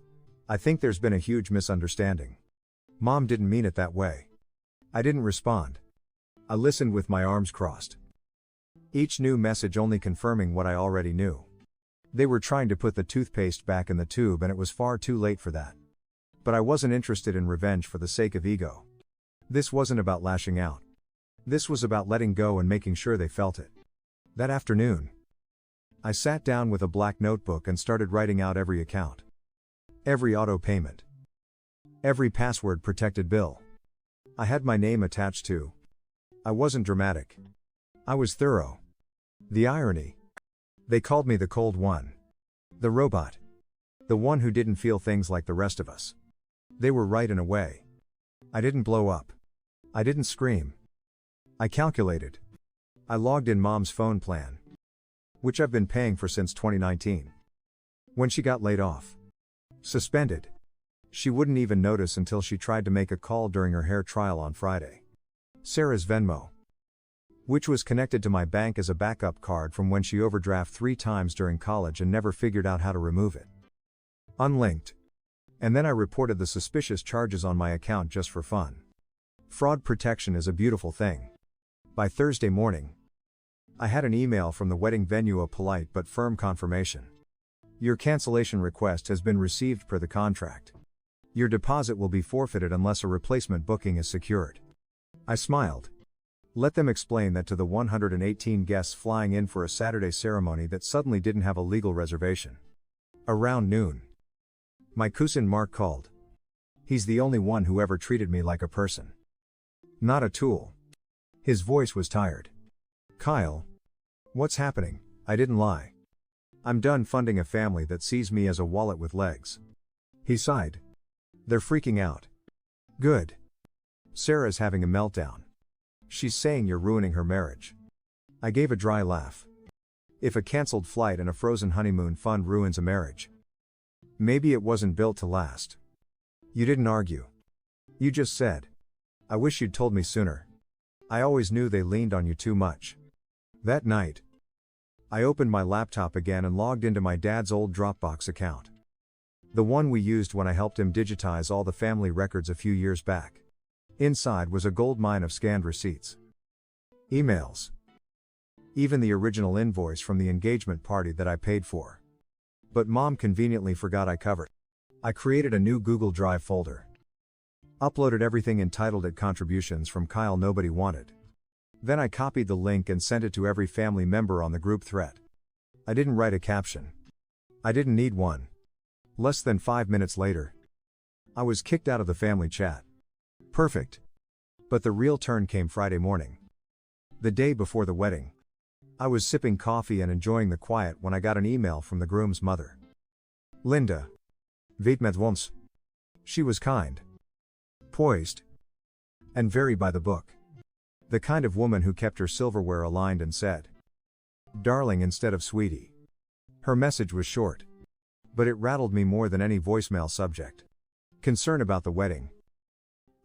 Speaker 1: I think there's been a huge misunderstanding. Mom didn't mean it that way. I didn't respond. I listened with my arms crossed. Each new message only confirming what I already knew. They were trying to put the toothpaste back in the tube and it was far too late for that. But I wasn't interested in revenge for the sake of ego. This wasn't about lashing out. This was about letting go and making sure they felt it. That afternoon, I sat down with a black notebook and started writing out every account. Every auto payment. Every password-protected bill. I had my name attached to. I wasn't dramatic. I was thorough. The irony. They called me the cold one. The robot. The one who didn't feel things like the rest of us. They were right in a way. I didn't blow up. I didn't scream. I calculated. I logged in Mom's phone plan, which I've been paying for since 2019. When she got laid off. Suspended. She wouldn't even notice until she tried to make a call during her hair trial on Friday. Sarah's Venmo, which was connected to my bank as a backup card from when she overdrafted 3 times during college and never figured out how to remove it. Unlinked. And then I reported the suspicious charges on my account just for fun. Fraud protection is a beautiful thing. By Thursday morning, I had an email from the wedding venue, a polite but firm confirmation. Your cancellation request has been received per the contract. Your deposit will be forfeited unless a replacement booking is secured. I smiled. Let them explain that to the 118 guests flying in for a Saturday ceremony that suddenly didn't have a legal reservation. Around noon, my cousin Mark called. He's the only one who ever treated me like a person. Not a tool. His voice was tired. Kyle. What's happening? I didn't lie. I'm done funding a family that sees me as a wallet with legs. He sighed. They're freaking out. Good. Sarah's having a meltdown. She's saying you're ruining her marriage. I gave a dry laugh. If a cancelled flight and a frozen honeymoon fund ruins a marriage, maybe it wasn't built to last. You didn't argue. You just said, I wish you'd told me sooner. I always knew they leaned on you too much. That night, I opened my laptop again and logged into my dad's old Dropbox account. The one we used when I helped him digitize all the family records a few years back. Inside was a goldmine of scanned receipts. Emails. Even the original invoice from the engagement party that I paid for. But Mom conveniently forgot I covered. I created a new Google Drive folder. Uploaded everything entitled it Contributions from Kyle Nobody Wanted. Then I copied the link and sent it to every family member on the group thread. I didn't write a caption. I didn't need one. Less than 5 minutes later, I was kicked out of the family chat. Perfect. But the real turn came Friday morning. The day before the wedding. I was sipping coffee and enjoying the quiet when I got an email from the groom's mother. Linda. Weet met ons. She was kind, poised, and very by the book. The kind of woman who kept her silverware aligned and said, darling instead of sweetie. Her message was short, but it rattled me more than any voicemail subject. Concern about the wedding.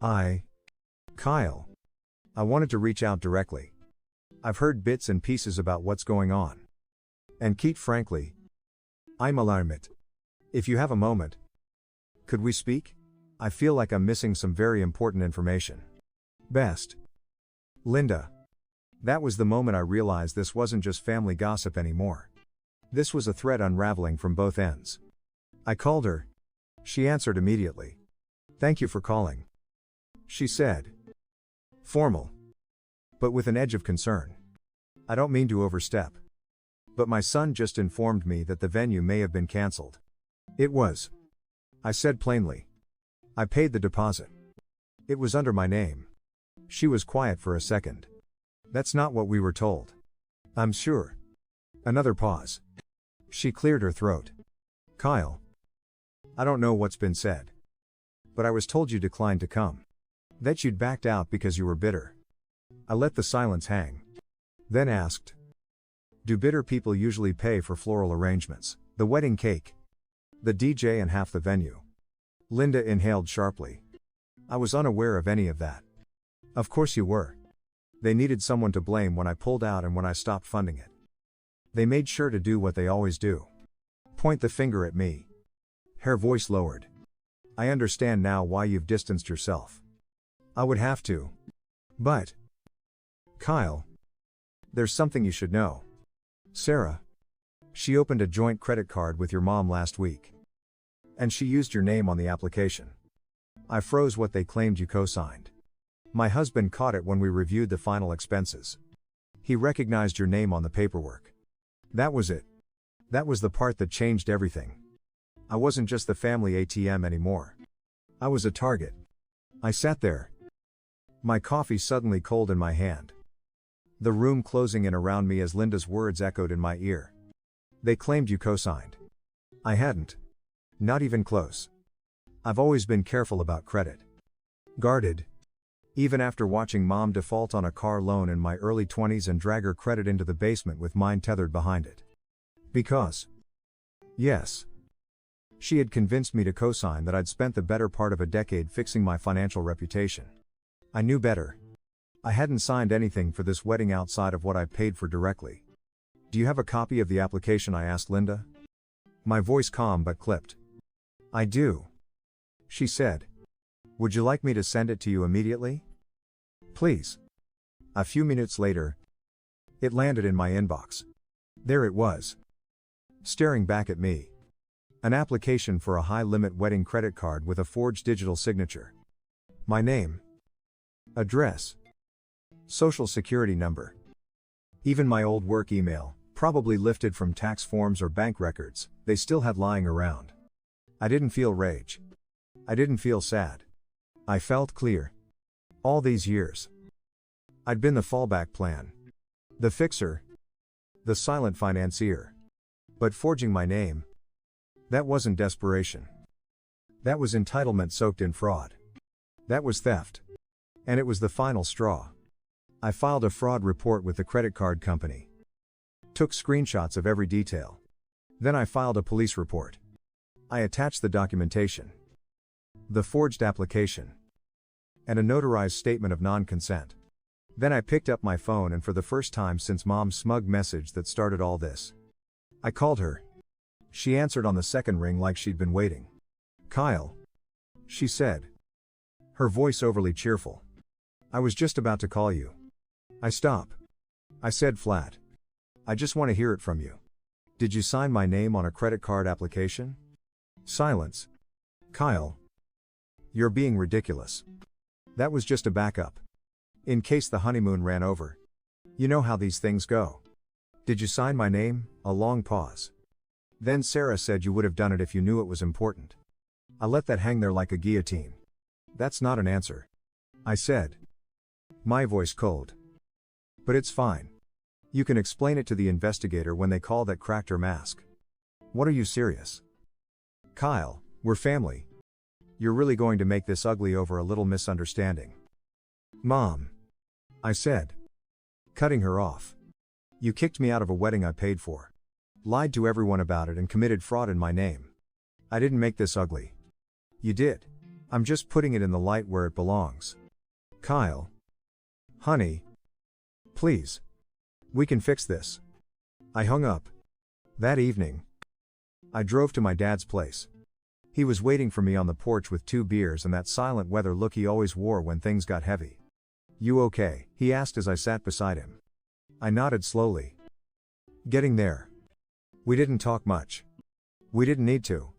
Speaker 1: Kyle. I wanted to reach out directly. I've heard bits and pieces about what's going on. And Keith, frankly, I'm alarmed. If you have a moment, could we speak? I feel like I'm missing some very important information. Best. Linda. That was the moment I realized this wasn't just family gossip anymore. This was a thread unraveling from both ends. I called her. She answered immediately. Thank you for calling, she said. Formal, but with an edge of concern. I don't mean to overstep, but my son just informed me that the venue may have been cancelled. It was. I said plainly. I paid the deposit. It was under my name. She was quiet for a second. That's not what we were told. I'm sure. Another pause. She cleared her throat. Kyle. I don't know what's been said, but I was told you declined to come. That you'd backed out because you were bitter. I let the silence hang. Then asked. Do bitter people usually pay for floral arrangements, the wedding cake, the DJ and half the venue? Linda inhaled sharply. I was unaware of any of that. Of course you were. They needed someone to blame when I pulled out and when I stopped funding it. They made sure to do what they always do. Point the finger at me. Her voice lowered. I understand now why you've distanced yourself. I would have to. But. Kyle. There's something you should know. Sarah. She opened a joint credit card with your mom last week. And she used your name on the application. I froze what they claimed you co-signed. My husband caught it when we reviewed the final expenses. He recognized your name on the paperwork. That was it. That was the part that changed everything. I wasn't just the family ATM anymore. I was a target. I sat there. My coffee suddenly cold in my hand. The room closing in around me as Linda's words echoed in my ear. They claimed you co-signed. I hadn't. Not even close. I've always been careful about credit. Guarded. Even after watching mom default on a car loan in my early 20s and drag her credit into the basement with mine tethered behind it. Because. Yes. She had convinced me to co-sign that I'd spent the better part of a decade fixing my financial reputation. I knew better. I hadn't signed anything for this wedding outside of what I paid for directly. Do you have a copy of the application? I asked Linda. My voice calm but clipped. I do. She said. Would you like me to send it to you immediately? Please. A few minutes later, it landed in my inbox. There it was. Staring back at me. An application for a high-limit wedding credit card with a forged digital signature. My name. Address. Social security number. Even my old work email, probably lifted from tax forms or bank records, they still had lying around. I didn't feel rage. I didn't feel sad. I felt clear. All these years. I'd been the fallback plan. The fixer. The silent financier. But forging my name. That wasn't desperation. That was entitlement soaked in fraud. That was theft. And it was the final straw. I filed a fraud report with the credit card company. Took screenshots of every detail. Then I filed a police report. I attached the documentation. The forged application. And a notarized statement of non-consent. Then I picked up my phone and for the first time since mom's smug message that started all this. I called her. She answered on the second ring like she'd been waiting. Kyle. She said. Her voice overly cheerful. I was just about to call you. I stop. I said flat. I just want to hear it from you. Did you sign my name on a credit card application? Silence. Kyle. You're being ridiculous. That was just a backup. In case the honeymoon ran over. You know how these things go. Did you sign my name? A long pause. Then Sarah said you would have done it if you knew it was important. I let that hang there like a guillotine. That's not an answer. I said. My voice cold. But it's fine. You can explain it to the investigator when they call that cracked her mask. What, are you serious? Kyle, we're family. You're really going to make this ugly over a little misunderstanding? Mom. I said. Cutting her off. You kicked me out of a wedding I paid for. Lied to everyone about it and committed fraud in my name. I didn't make this ugly. You did. I'm just putting it in the light where it belongs. Kyle. Honey. Please. We can fix this. I hung up. That evening, I drove to my dad's place. He was waiting for me on the porch with 2 beers and that silent weather look he always wore when things got heavy. You okay? He asked as I sat beside him. I nodded slowly. Getting there. We didn't talk much. We didn't need to.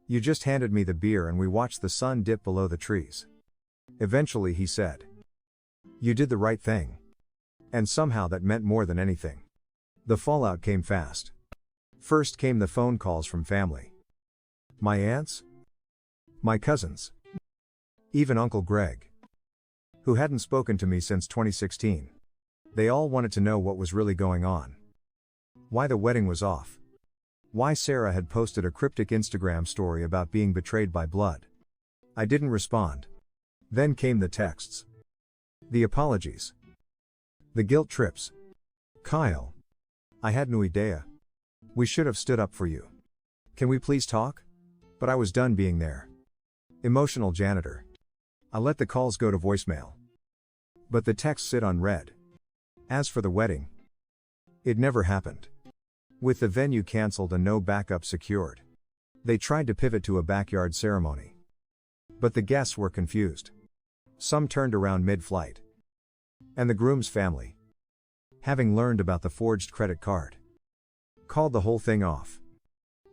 Speaker 1: You just handed me the beer and we watched the sun dip below the trees. Eventually he said. You did the right thing. And somehow that meant more than anything. The fallout came fast. First came the phone calls from family. My aunts? My cousins. Even Uncle Greg. Who hadn't spoken to me since 2016. They all wanted to know what was really going on. Why the wedding was off. Why Sarah had posted a cryptic Instagram story about being betrayed by blood. I didn't respond. Then came the texts. The apologies. The guilt trips. Kyle. I had no idea. We should have stood up for you. Can we please talk? But I was done being there. Emotional janitor. I let the calls go to voicemail. But the texts sit unread. As for the wedding, it never happened. With the venue cancelled and no backup secured. They tried to pivot to a backyard ceremony. But the guests were confused. Some turned around mid-flight. And the groom's family having learned about the forged credit card. Called the whole thing off.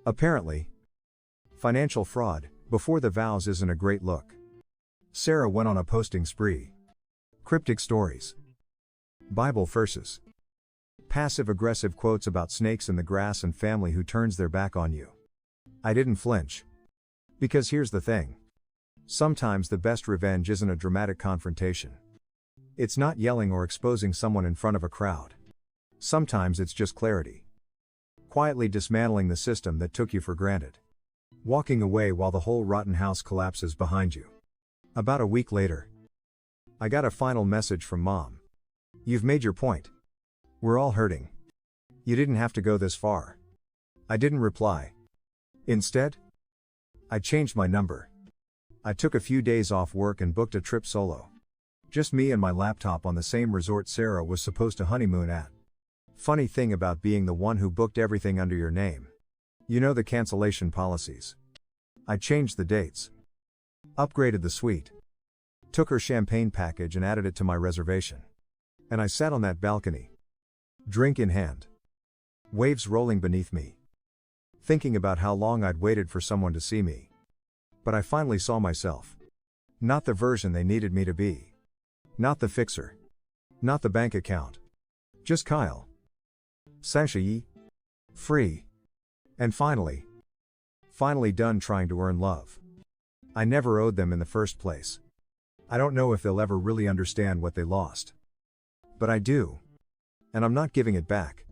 Speaker 1: Apparently, financial fraud before the vows isn't a great look. Sarah went on a posting spree. Cryptic stories, Bible verses, passive-aggressive quotes about snakes in the grass and family who turns their back on you. I didn't flinch. Because here's the thing. Sometimes the best revenge isn't a dramatic confrontation. It's not yelling or exposing someone in front of a crowd. Sometimes it's just clarity. Quietly dismantling the system that took you for granted. Walking away while the whole rotten house collapses behind you. About a week later, I got a final message from Mom. You've made your point. We're all hurting. You didn't have to go this far. I didn't reply. Instead, I changed my number. I took a few days off work and booked a trip solo. Just me and my laptop on the same resort Sarah was supposed to honeymoon at. Funny thing about being the one who booked everything under your name. You know the cancellation policies. I changed the dates. Upgraded the suite. Took her champagne package and added it to my reservation. And I sat on that balcony. Drink in hand. Waves rolling beneath me. Thinking about how long I'd waited for someone to see me. But I finally saw myself. Not the version they needed me to be. Not the fixer. Not the bank account. Just Kyle. Sashii. Free. And finally done trying to earn love. I never owed them in the first place. I don't know if they'll ever really understand what they lost. But I do. And I'm not giving it back.